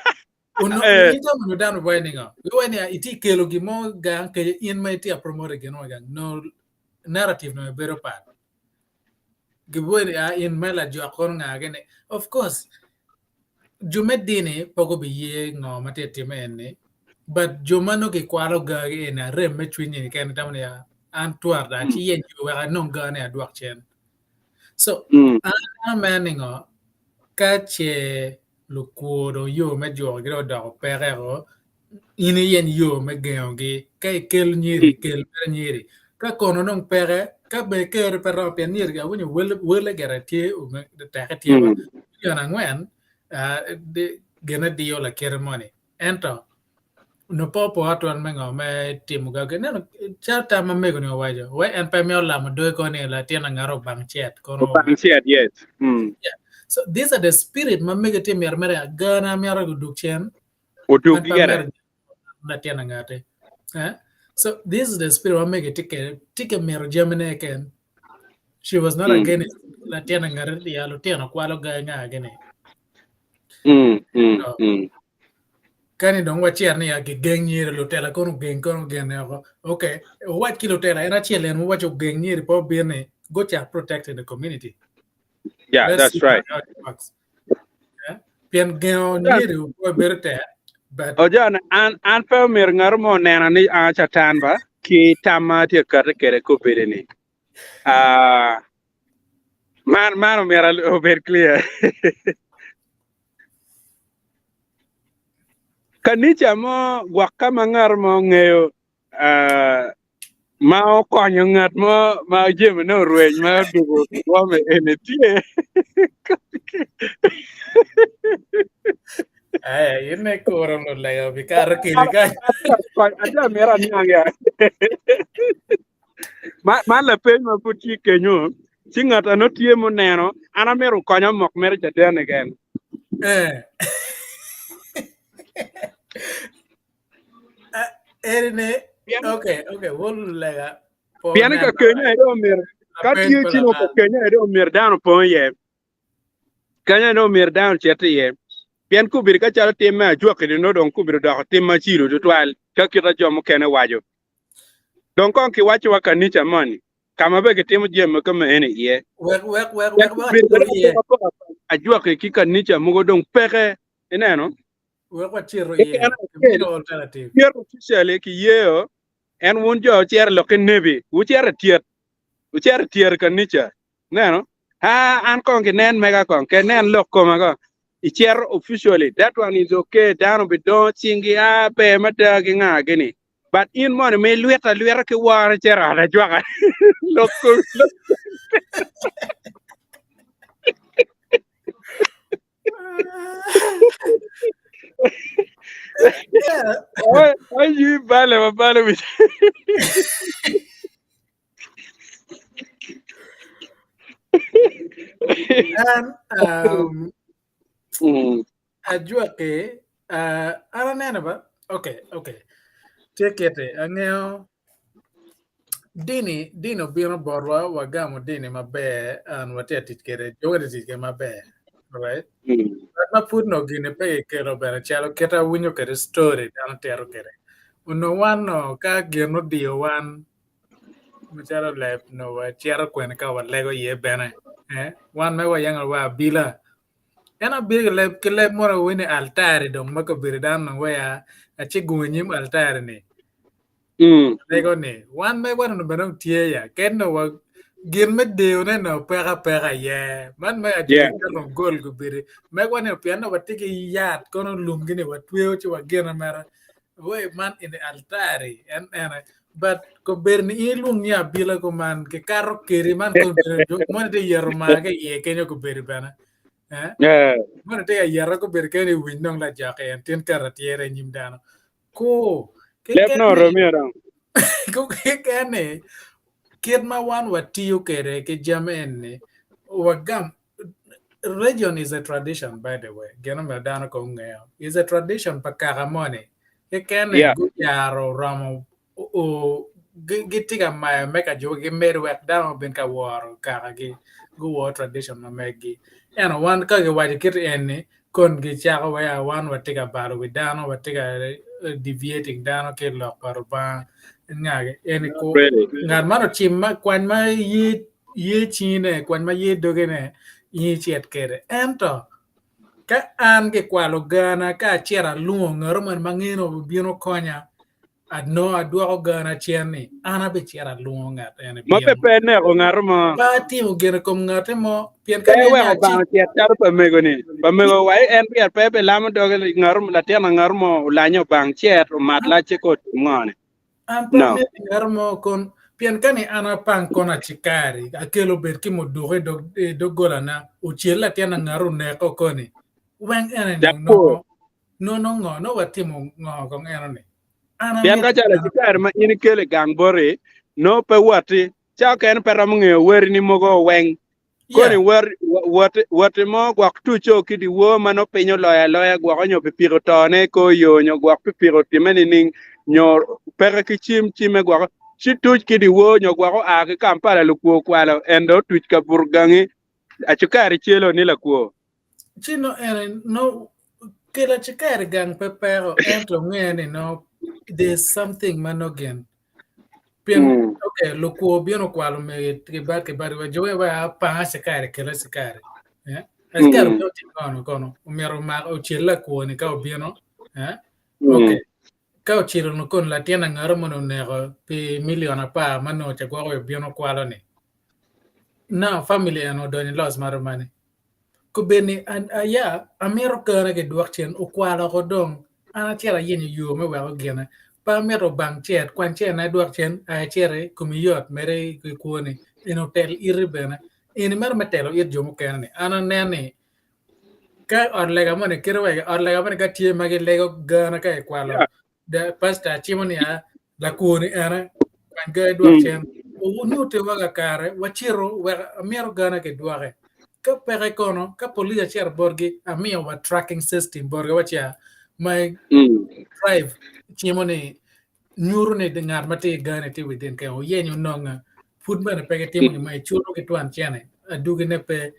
Uno ita mo down winding up. You when ya iti kelo gi mo gang ke in my tia promote gen no gang no narrative no better part. Gibo in mela jo akon nga gene. Of course, Jumet dini poko bi ye no mate timene. But Jomano ke kwaro ga na rem me chwinyi ken tamne ya antuar da chi yen ju wa non ga ne adwak chen. So an maningo ka che lukudo yo me jo gro da perero ini yen yo me geogi ka kel nyiri kel per nyiri ka kono non pere ka be ker per pe nyiri ga woni wel garantie o me ta ka tie ba yo na ngwen de gena dio la ceremony ento no popo atuan mengo me timu ga ke no chata ma mego ni wajo we en pe me la mo do ko ni la tiena ngaro bang chet kono bang said yes yeah so these are the spirit ma mego tim mer mere gana mer go dukchen odu and pa gere mer na tiena ngate so this is the spirit ma mego tike mer jamene ken she was not against la tiena ngare ya lo tiena kwalo ga nga gene kani dong wachier ni agi geng nyiri lutela kono gen okay what kilo tela era chiel en wacho geng nyiri po bine go cha protect the community yeah let's that's see right how it works pien geng nyiri po berte but ojan an pe mer ngar mo nena ni a chatan ba ki tama ti kar kere ko bere ni man mera over clear kanicha mo gwaka mangar mo ng'eyo ma okonyo ng'at mo ma jem no rweny ma dugo wame ene tie yene koro no la bikar kili ka aja mera niang ya ma la peny ma puti kenyo si ng'ata no tie mo neno ana mero konyo mok mer jadene gen erne okay wol la po pian ka kenyo edo mer ka tie chino ka kenyo edo mer dano pon ye kanya no mer down chete ye pian ku bir ka chal tim ma juak ni no don ku bir da tim ma chiro to twal ka kita jomo kene wajo don kon ki wacho wa kanisa mani kama be ke tim jem ka me ene ye a juak ki kanisa mugo don pere eneno wa chiro ye no alternative yer officially ki yeo en won jo cher lo ke nebi u cher tier kanisa neno an kon ki nen mega kon ke nen lo ko maga icher officially that one is okay down be don't chingi be mata gi nga gini but in mon me lueta ke war chera la jwaga lokko ay yi bale mi and ajua ke ara nena ba okay take it angeo dino bino borwa wagamo dini maber an watia titkere jogere titke maber, right? Ma put no gini pe kero bere chalo keta winyo kere story dano tero kere. Uno wan no ka gino dio wan machalo lep no wa chero kwen ka wa lego ye bene. Wan me wa yang wa bila. Ena big lep ke lep mora wini altari dong mako biri dan no wa achi gunyim altari ni. Lego ni wan me wan no benong tie ya ken no wa gin me deo ne no pega ye man me ajoge no gol go biri me wan no piano wa tiki yat kono lum gini wa tweo chi wa gina mera we man in the altari and but ko berni ilung ya bila ko man ke karo kiri man ko mo de yero ma ke ye kenyo ko beri bana mo de ya yero ko beri ke ni windong la jake en tin karatiere nyim dano ko ke lep no romeo dong ko kene kid ma wan watiyo kere ke jamen wagam region is a tradition by the way geno me dano ko ngeo is a tradition pa karamone ke kene yeah go yaro ramo o gitiga ma meka jo ge mer wet down ben ka waro kara gi go war tradition ma megi eno wan ka ge waji kit enne kon gi chaka wa wan watiga baro wi dano watiga deviating dano ke lo parba ngage eni ko really ngat mano chimma kwan ma ye chine kwan ma ye dogene yi chet kere ento ka an ge kwalo gana ka chera luo ngaro man mangino bino konya adno adwoko gana chienni ana be chera luo ngat ene ma bien pe ne ko ngar mo ba timo gene kom ngate mo pien pe kane we ni ko achi bang tiet char pa mego ni pa mego wai en pier pe lam doge ngar la tena ngar mo la nyo bang chet mat la che ko ngone an pa no me ngar mo kon pien kane ana pan kona chikari akelo ber kimo doge do gola na uchiela tena ngaru ne ko koni wen ene that no poor ngo no watimo ngo kong ene ni ana pian me ka chala chikar ma in kele gang bore no pe wati cha ken peram nge wer ni mogo weng koni yeah wer wati mo gwak tu cho kidi wo mano pinyo loya gwak nyo pipiro tone ko yo nyo gwak pipiro timeni ning nyo pere ki chime gwak chi tuch kidi wo nyo gwak a ki kampala lu ko kwalo endo tuch ka burgangi a chikar chielo ni la ko chino ene no kila chikari gang pepero ento ngene no there's something manogen pien okay lo ko bieno kwalo me ke bar wa jowe wa pa chikari kila chikari askar bio ti kono umero ma o chilla ko ni ka bieno okay ka o chiro no kon la tiena ngaro mono nego pi miliona pa mano cha gwa bieno kwalo ni na family eno doni los maro mani ko beni an aya amero kara ke duak chen o kwala ko dong ana chera yen yo me wa gena pa mero bang chet kwan chen na duak chen a chere kumiyot mere ko ni in hotel iribena in mer metelo ir jomo kenani ana nene ka or lega mone kirwe or lega mone ka tie mage lego gana ka kwalo da pasta chimoni a la kuni ana kwan ga duak chen o ni te waga kare wachiro wa mero gana ke duake ka pere kono ka polisi cher borgi a mio wa tracking system borgi wacha my drive chimoni nyuru ne dengar mate gane ti within ka o yenyo nonga food bana pege timoni mai chulo ke tuan chene aduge ne pe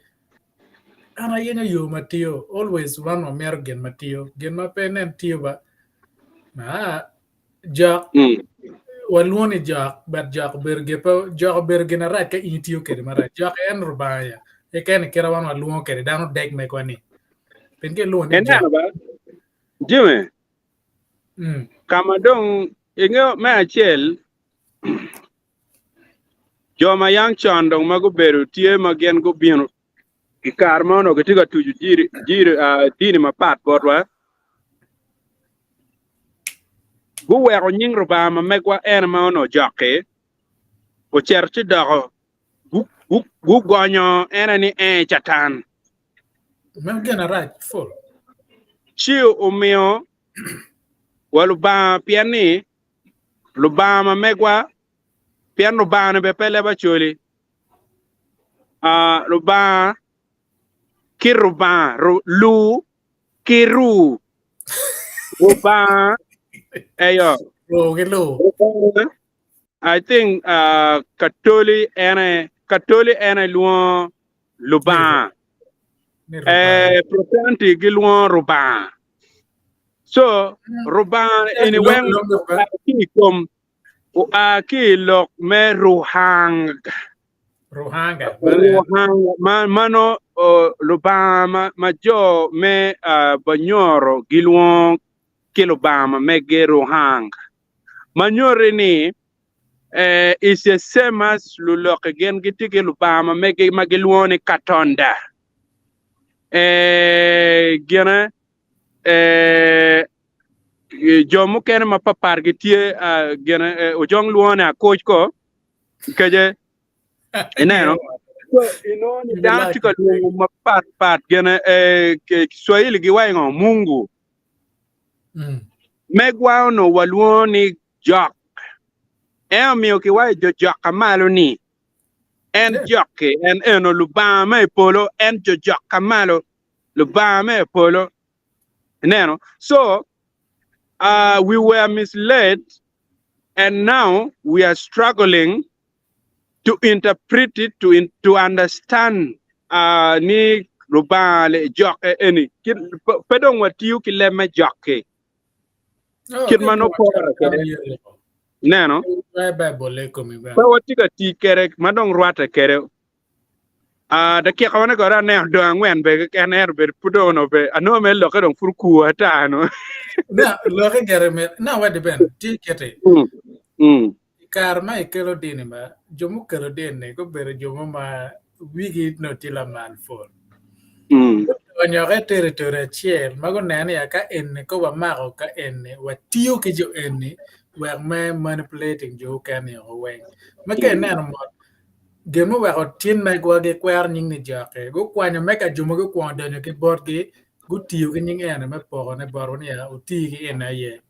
ana yenyo yo matio always one o mer gen ma pe nen tio ba na ja walwoni ja bat ja berge pa ja berge na ra ka itio ke mara ja en rubaya e ken kera wan walwo ke dano dek me kwani pen ke lo ni ja ena ba jime kama dong inge me achiel joma yang chondong mago beru tie magen go bino ikar mono getiga tuju dini mapat bodwa gu wero nying ruba ma megwa en ma ono joke o cherchi dogo gu gonyo enani chatan me gena right full chi umio waluba piani luba ma megwa pian luba ne be pele ba choli luba kiruba lu kiru ruba eyo lo ke lo I think Katoli ene luon Luban. Ni ruban. Protestanti gi luon Ruban. So Ruban in Lo when lo ruban. ki kom ki lok me Ruhang. Ruhanga. Ruhang mano Luban ma jo me banyoro gi luon kilobama me ge Ruhang. Manyore ni is the same as lulok again gitike lubama mege magiluone katonda gena jomu ken ma papar gitie gena ojong luone a coach ko kaje eneno so inoni You like datika it. ma pat gena Kiswahili giwaingo Mungu megwa no waluoni jok mio kiwai jok kamalo ni en Yeah. jockey en eno lubama e polo en jokka malo lubama e polo neno so we were misled and now we are struggling to interpret it to understand ni lubale jockey eni pedong watiu kileme jockey Oh, kid okay. mano You pora kere watch neno Bible komi ba. pa watika ti kere madong rwata kere da ke kawana gora ne do angwen be ke ne be pudo no be ano me lo ka don furku ata no Na lo ke gere me na wa de ben ti kete. mm mm Kar ma ikelo dini ba. Jomu kelo dini ko bere jomu ma wigi no tila man for. mm Onyore territory achiel mago nene ya ka enne ko wamako ka enne watiyo ki jo enne wek me manipulating jo kani o weng. Maka neno mo gemu wek o tin me gwa ge kwer nying ni jake go kwanya meka jumo go kwa donyo ki bot gi go tiyo ki nying ene me poko ne baro ni ya uti ki ene ye.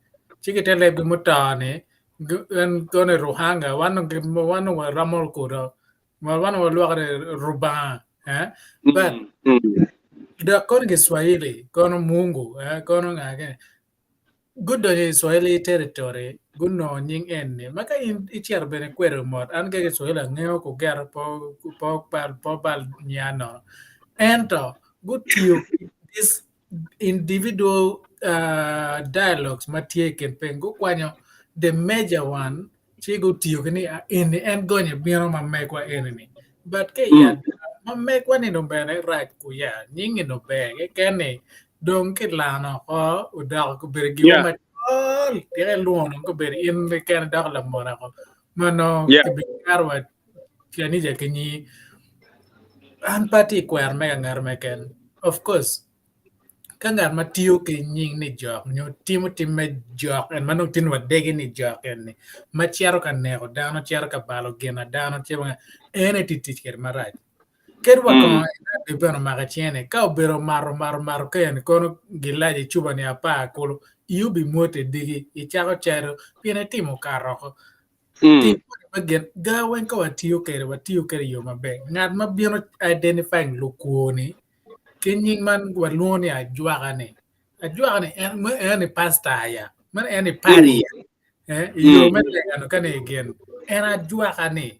Chiki tele bi mutane en gone ruhanga wano wa ramol kuro wano wa luwa ruban but mm mm da kono Kiswahili, kono Mungu, kono ngake. Gudo ni Swahili territory, guno nying enne. Maka ichiar bene kwero mot. An ke Kiswahili ngeo ko ger po bal nyano. Ento, gutiyo this individual dialogues matie ken pengo kwanyo the major one chi gutiyo kini enne en gonye biro mamekwa enne. But ke mm yad mamekwa ni no bene right ku ya nyingi no bege kene dong ke lano ko udak ko bergi wo yeah matol tire luon ko ber in le ken dak la mona ko mano yeah ke bikarwa tiani je kenyi an pati kwer mega ngar meken of course ka ngar matiyo ke nying ni jok nyo timo time jok en mano tin wa dege ni jok en ni ma chiaro ka neko dano chiaro ka balo gena dano chiaro ene titich ker marach ker wa ko mm de beno maga chiene ka obero maro ken kono gilaje chuba ni apa kolo yubi mote digi ichako chero piene timo karoko mm timo magen gawen ka watiyo kere yo maber ng'at mabiro identifying lukuoni kenying man waluoni ajwagane en pasta ya man en mm paria yo mm melegano kane gen en ajwagane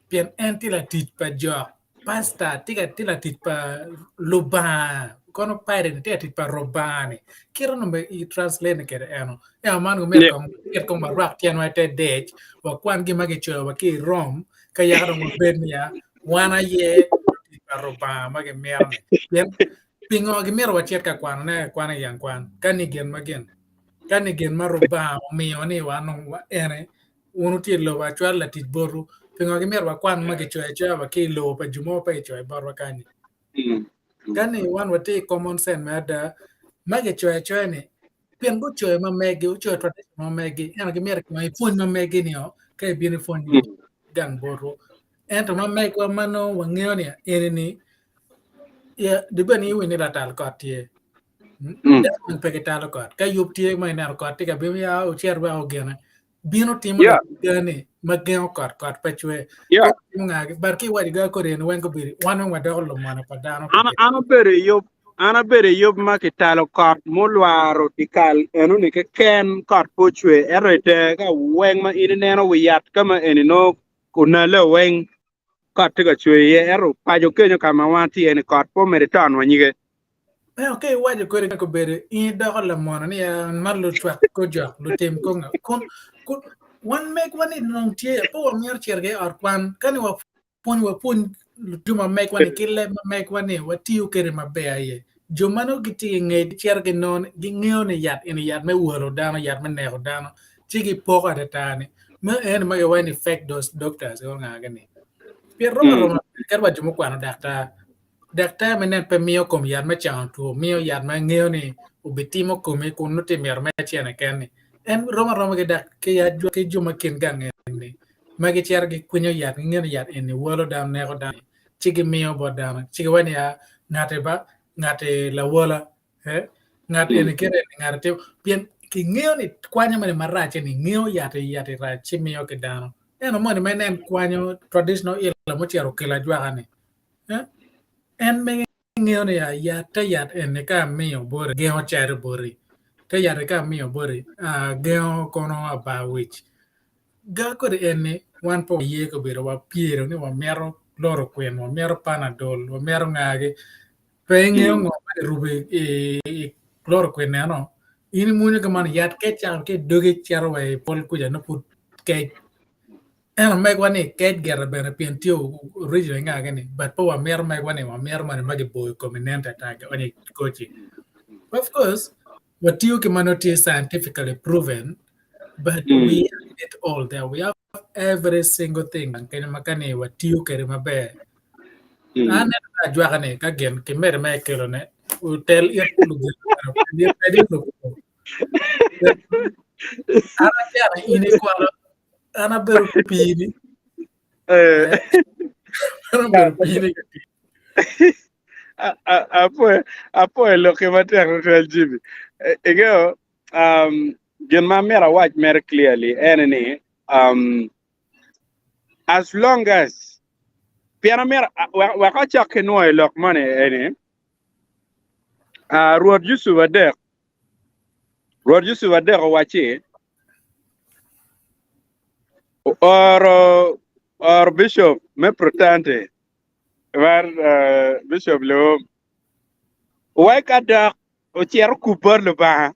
pien en tila tich pa jok pasta tila tich pa luban kono pare ni tila tich pa robani kiro no me I translate kere eno man go mer yeah kong ket kong marak tian wa te dech wa kwan gi magi cho wa ki rom ka ya dong wa ben ya wana ye tich pa roban magi merne pien pingo gi mer wa chet ka kwan yang kwan kani gen magen kani gen maroban miyo ni wa ene unu ti lo wa chwa la tich boru pingo gi mer wa kwan magi cho wa ki lo pa jumo pa cho bar wa kani mm kani wan wa te common sense ma da magi cho ni pien go cho ma megi cho tradition ma megi ena gi mer ma fun ma megi ni o kai bi ni fun ni mm gan boru ento ma megi wa mano wa ngeo ni ene ni ya de bani wi ni la tal ko tie mm Daman pekitalo kot ka yup tie ma iner kot tika bim ya o cher ba o gena bino timo la yeah gane mageno kot pechwe yeah ko nga bar ki wadi ga ko ren wen ko biri wano wa do lo mana pa dano ko ana be ana bere yo ana bere yob ma kitalo kot mulwaro tikal enu ni ke ken kot pochwe erete ka weng ma ini neno wiyat kama eni no kunale weng kot tiga chwe ye eru pajo kenyo kama wanti eni kot po meriton wanyige. Okay, waje ko re ko bere in da la mona ni marlo twak ko jo lo tem ko nga kon one make one in non tie po mier cherge ar kwan kan wa pon tuma make one kille make one wa tiu kere mabe aye jomano giti nge cherge non gi ngeo ne yat in yat me woro dano yat me ne dano chigi poko de tane me en ma ga wani fake those doctors ko nga gani per roma karwa jumo kwano dakta menen pe mio kom yar me chan tu mio yar me ngeo ni ubitimo come kun no te mer me chene ken en roma ke dak ke ya ju ke juma ken gang ni magi cher gi kunyo yar ngeo yar en wolo dam ne ko dam chigi mio bo dam chigi wani ya ngate la wola he ngate en kere ngate pien ki ngeo ni kwanya mane marache ni ngeo yate ra chi mio ke dano en mo ne menen kwanyo traditional ila mo chero kila jwa ni en me ngeo ne ya ta ya en ka mio bore geo chare bore ta ya ka mio bore geo kono about which ga ko en wan po ye ko biro wa piero ni wa mero loro kwen wa mero panadol wa mero ngage pe ngeo ngo rube loro kwen no ini munyo ka man yat ke char ke doge charo wa pol ku ja no put ke en meg wani ket gera bere pien tio original nga gani but po wa mer meg wani wa mer man magi boy combinante tag wani coaching of course what you can not scientifically proven but we have it all there we have every single thing and can makane what you kere mabe ane na jwa kane ka gen ke mer me kero ne hotel yet pulu dia pedi lu ana jara ini kwalo ana beru pini ana beru pini apo lo que mater real jibi ego gen ma mera watch mer clearly enemy as long as piano mera wa ka chak no lok mane ene ruod Yusu Wader wachi or bishop me protante war bishop lo wai ka da o cher ku bor lo ba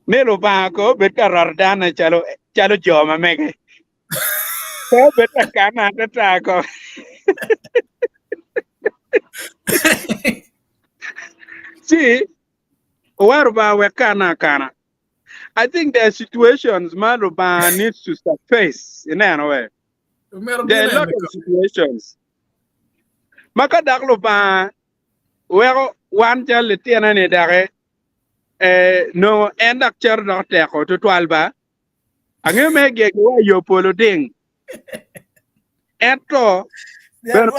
me lo ba ko bet ka rardana chalo joma mege ko bet ka kana ta ko see war ba we kana I think there are situations Maluba needs to surface in any way. There are a lot of situations. Maka Dagluba, where one tell the Tiana Dare, no end up chair not there to 12. And you may get your polo ding. And so, but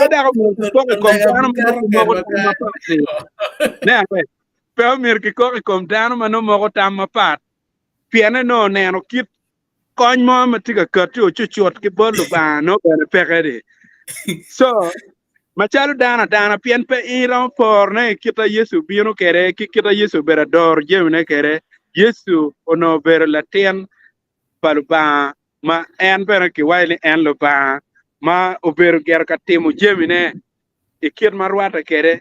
come down, no more time apart. Piano no nano kit coin mom tiga cut to chuchot ke bolu ba no bere pegede so machalo dana pian pe iron for ne kita Yesu bino kere kita Yesu bere dor jemne kere Yesu ono bere latien paluba ma en bere ki waili en luba ma oberu ger ka timu jemine ikir marwata kere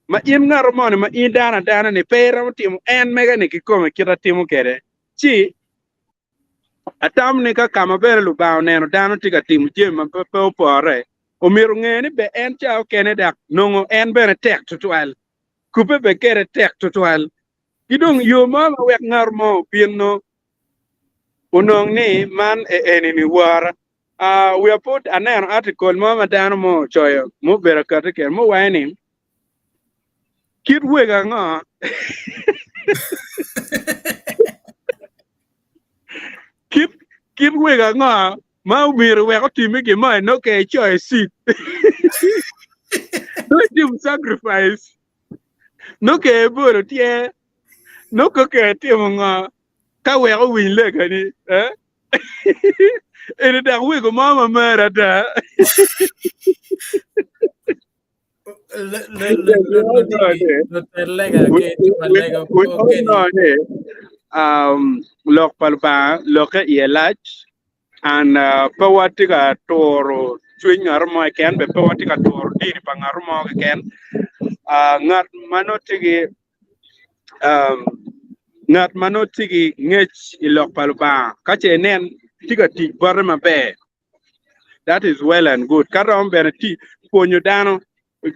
ma in ngaro mon ma in dana ne pera timu en mega ne ki kome kita timu kere chi atam ne ka kama bere lu bao neno dano tiga timu jema pe opore o miru ngeni be en chao kene dak nongo en bere tek tutual kupe be kere tek tutual kidong yo mama wek ngar mo pieno unong ni man enini war we have put an article mama dano mo choyo mo bere katike mo wani kid wega nga Kip wega nga ma umir we ko timi ke ma no ke choice no dim sacrifice no ke boro tie no ko ke timo nga ka we ko win le kani ene da we ko mama mara da we all know lok palpa lok elach and pawatika toro twin armo ken be pawatika toro diri pangarmo ken ngat manotigi ngat manotigi ngech ilok palpa kache nen tiga ti barma be. That is well and good. Karam beneti ponyo dano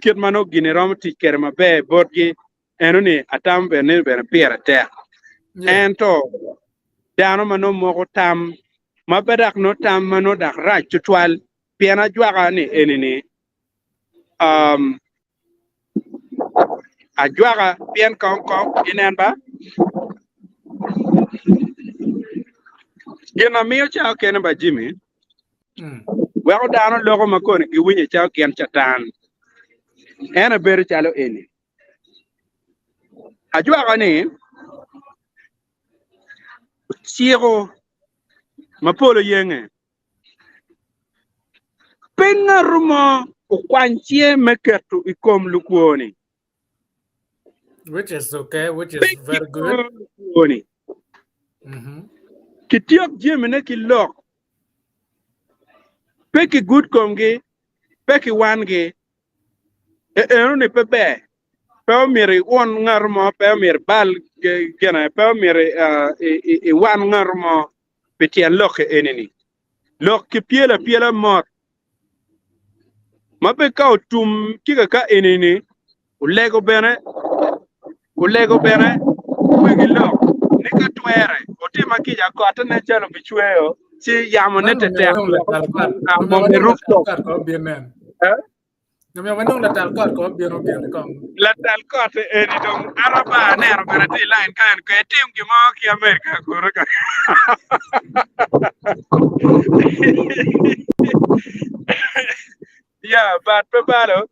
kit mano ginerom ti kerma be bodgi enoni atam bene bene pera te. And to dano mano moko tam mabedak no tam mano dak rach tutwal piana jwaga ni enini a jwaga pian kong inen ba gina miyo cha kene ba Jimmy. Well down logo makoni ki winye cha ken chatan ena ber chalo eni a jwaga ni chiego mapolo yenge penga rumo ukwanchie meketu ikom lukuoni, which is okay, which is very good. Kitiok jemene ki lok peki good komge peki wange ni pepe pe miri won ngarmo pe mir bal gena pe miri wan ngarmo petien lok eneni lok ki piela mot mabe ka tum kika ka eneni ulego bene wigi lok nika twere otima kija kota ne chalo bichweyo si yamo ne tete mo me rooftop no me wanong la tal kot ko bien kom la tal kot eni dong araba nero berati line kan ko tim ki mo ki America ko ka yeah, but Pepado,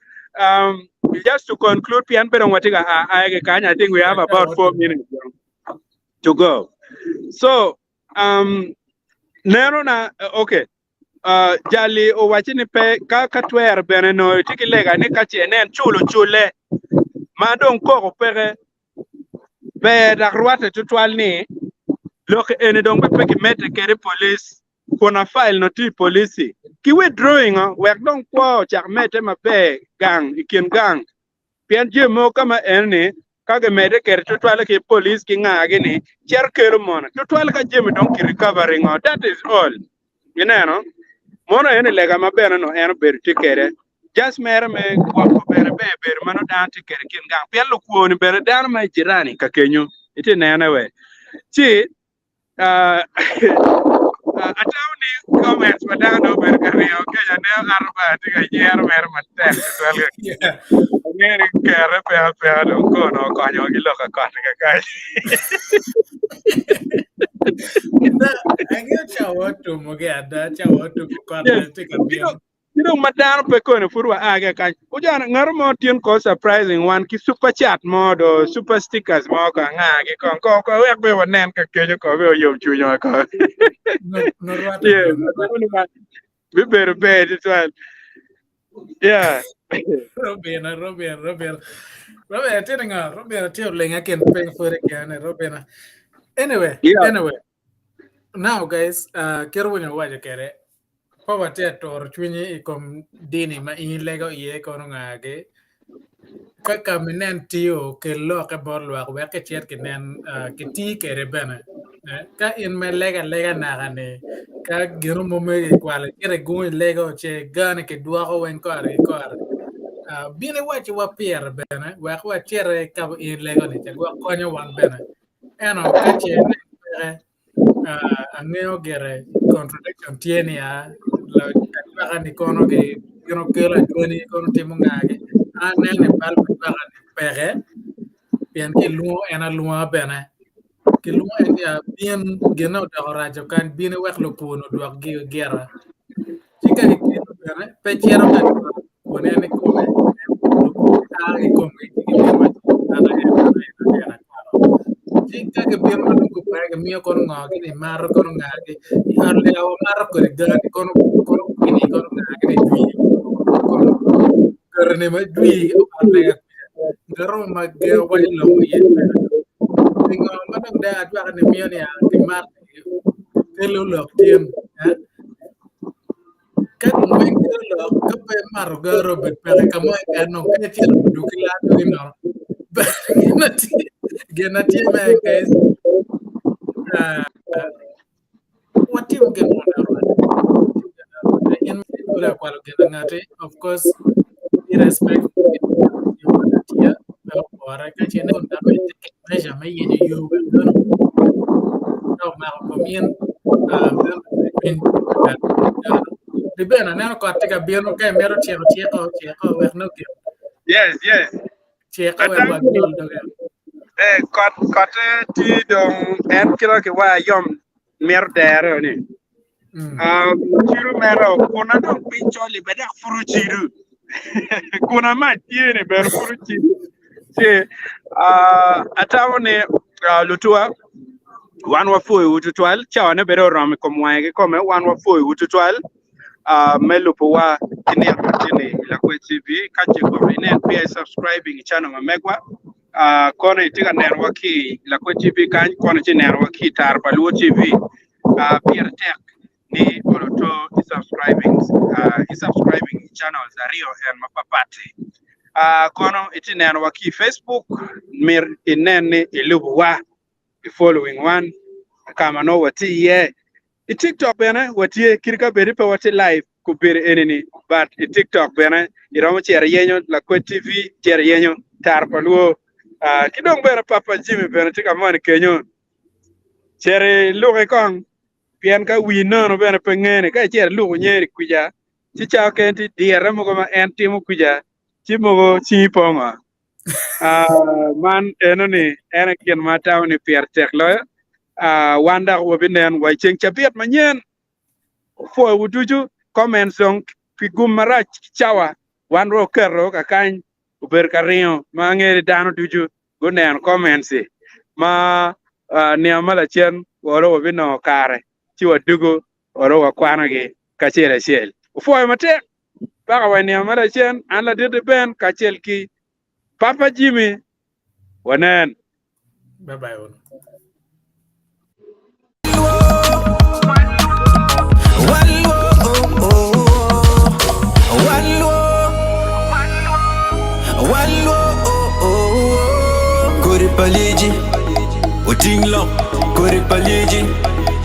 just to conclude, Pian Pedon Watiga, I think we have about 4 minutes to go. So, Nerona, okay. Jali o wachini pe kakatwer beneno tiki lega ni kachi enen chule madon koko pere be dakruate tutwal ni loke ene dong pe ki mete kere police kona file no ti police ki withdrawing wek don kwa chak mete mabe gang ikin gang pian je mo kama ene kage mete kere tutwal ki police ki ngage ni cher kero mona tutwal ka je don ki recovering that is all, you know. Mono ene lega mabene no ene ber tikere just mere me wako bere mano dan tikere kin gang pelo kuoni bere dan ma jirani ka kenyo ite nene we chi atawni comments madano ber kariyo kenya ne arba tiga yer mer matek twelga ngeri kere pe do kono kanyo giloka ka kai You know, Madame Pecone for Aga. Ujan Narmo Tien ko surprising one ki super chat mode or super stickers more can go everyone nan can go yo junior. Yeah, we better bed as well. Yeah. Robin. Anyway, now guys, kerwin waje kere pawate tor chwinyi ikom dini ma in lego ye kono ngage kaka minen tiyo ke lo ke bor lo we ke chet ke nen ke ti kere bene ka in me lega na gane ka giru mo me kwale kere go lego che gane ke duago wen kore bine wache wa pier bene wa chere ka in lego ni te go konyo wan bene eno ka che ang'eyo gere contradiction tiene ya la baga ni kono ke yono kela joni kono timo ngage anene bal baga ni pere bien ke luo ena luo bene ke luo ya bien geno da rajo kan bien wax lo pono do gera chika ke bene pe chero ka wone ne ko me ai ko me ke bien ana Jika ke biar menunggu baik mio kono ngagi ni maro kono ngagi arle awo maro ko de gani kono ini kono ngagi ni dwi kono ne ma dwi le ngaro ma ge wa lo ye ngo ma dang da adwa ne mi ne ya ti mar ke lo lo tien ka ngwen ke lo ka pe mar garo bet pe ka mo ka no ke ti lo du ki la do no gena ti me ke what him get on that in ura kwalo gena ngate of course irrespective you want here or ka chene on da measure me ye you no no ma comien between di bena neno ko tika bieno ke mero tieko wer no ke Yes, yes. tieko wer Ata wa jol do ke kot ti dong en kilo ke wa yom mer dere ni. Chiru mero kuna dong pincholi beda furu chiru. Kuna ma tiene ber furu chiru. Se atawo ne lutua wan wa foi ututwal chawa ne bero rom ko mwaege kome wan wa foi ututwal melupo wa kini akutini la kwe TV kache kwa ine pia subscribing channel mamegwa kona itika nerwa ki la kwe TV kan kona chi nerwa ki tarpa luo TV pia tek ni oroto i subscribing channels ario en mapapati kono iti nerwa ki Facebook mir inene ilubu wa the following one kama no wati ye i TikTok bena wati kirka beri pa wati live ku beri enini but i TikTok bena i romo chere yenyo la kwe TV chere yenyo tar paluo kidong bera papa Jimmy bena tika mani kenyo chere luge kong pian ka wi no bena pengene ka chere lugo nyeri kuja chi chao kenti diere mo ma en timo kuja chi mo chi ponga man enoni ena kien mataw ni pier tek lo wanda wo binen wa cheng chapiet manyen fo wutuju comment song pigum marach chawa wan ro kerro ka kan uber kario ma ngere dano tuju gonen comments ma ne amala chen woro wo bino kare ti wadugo oro wa kwana ge ka chele chel fo mate baka wa ne amala chen an la de ben ka chel ki Papa Jimmy wanen bye bye on Paliji, Utinglo, Kore Paliji,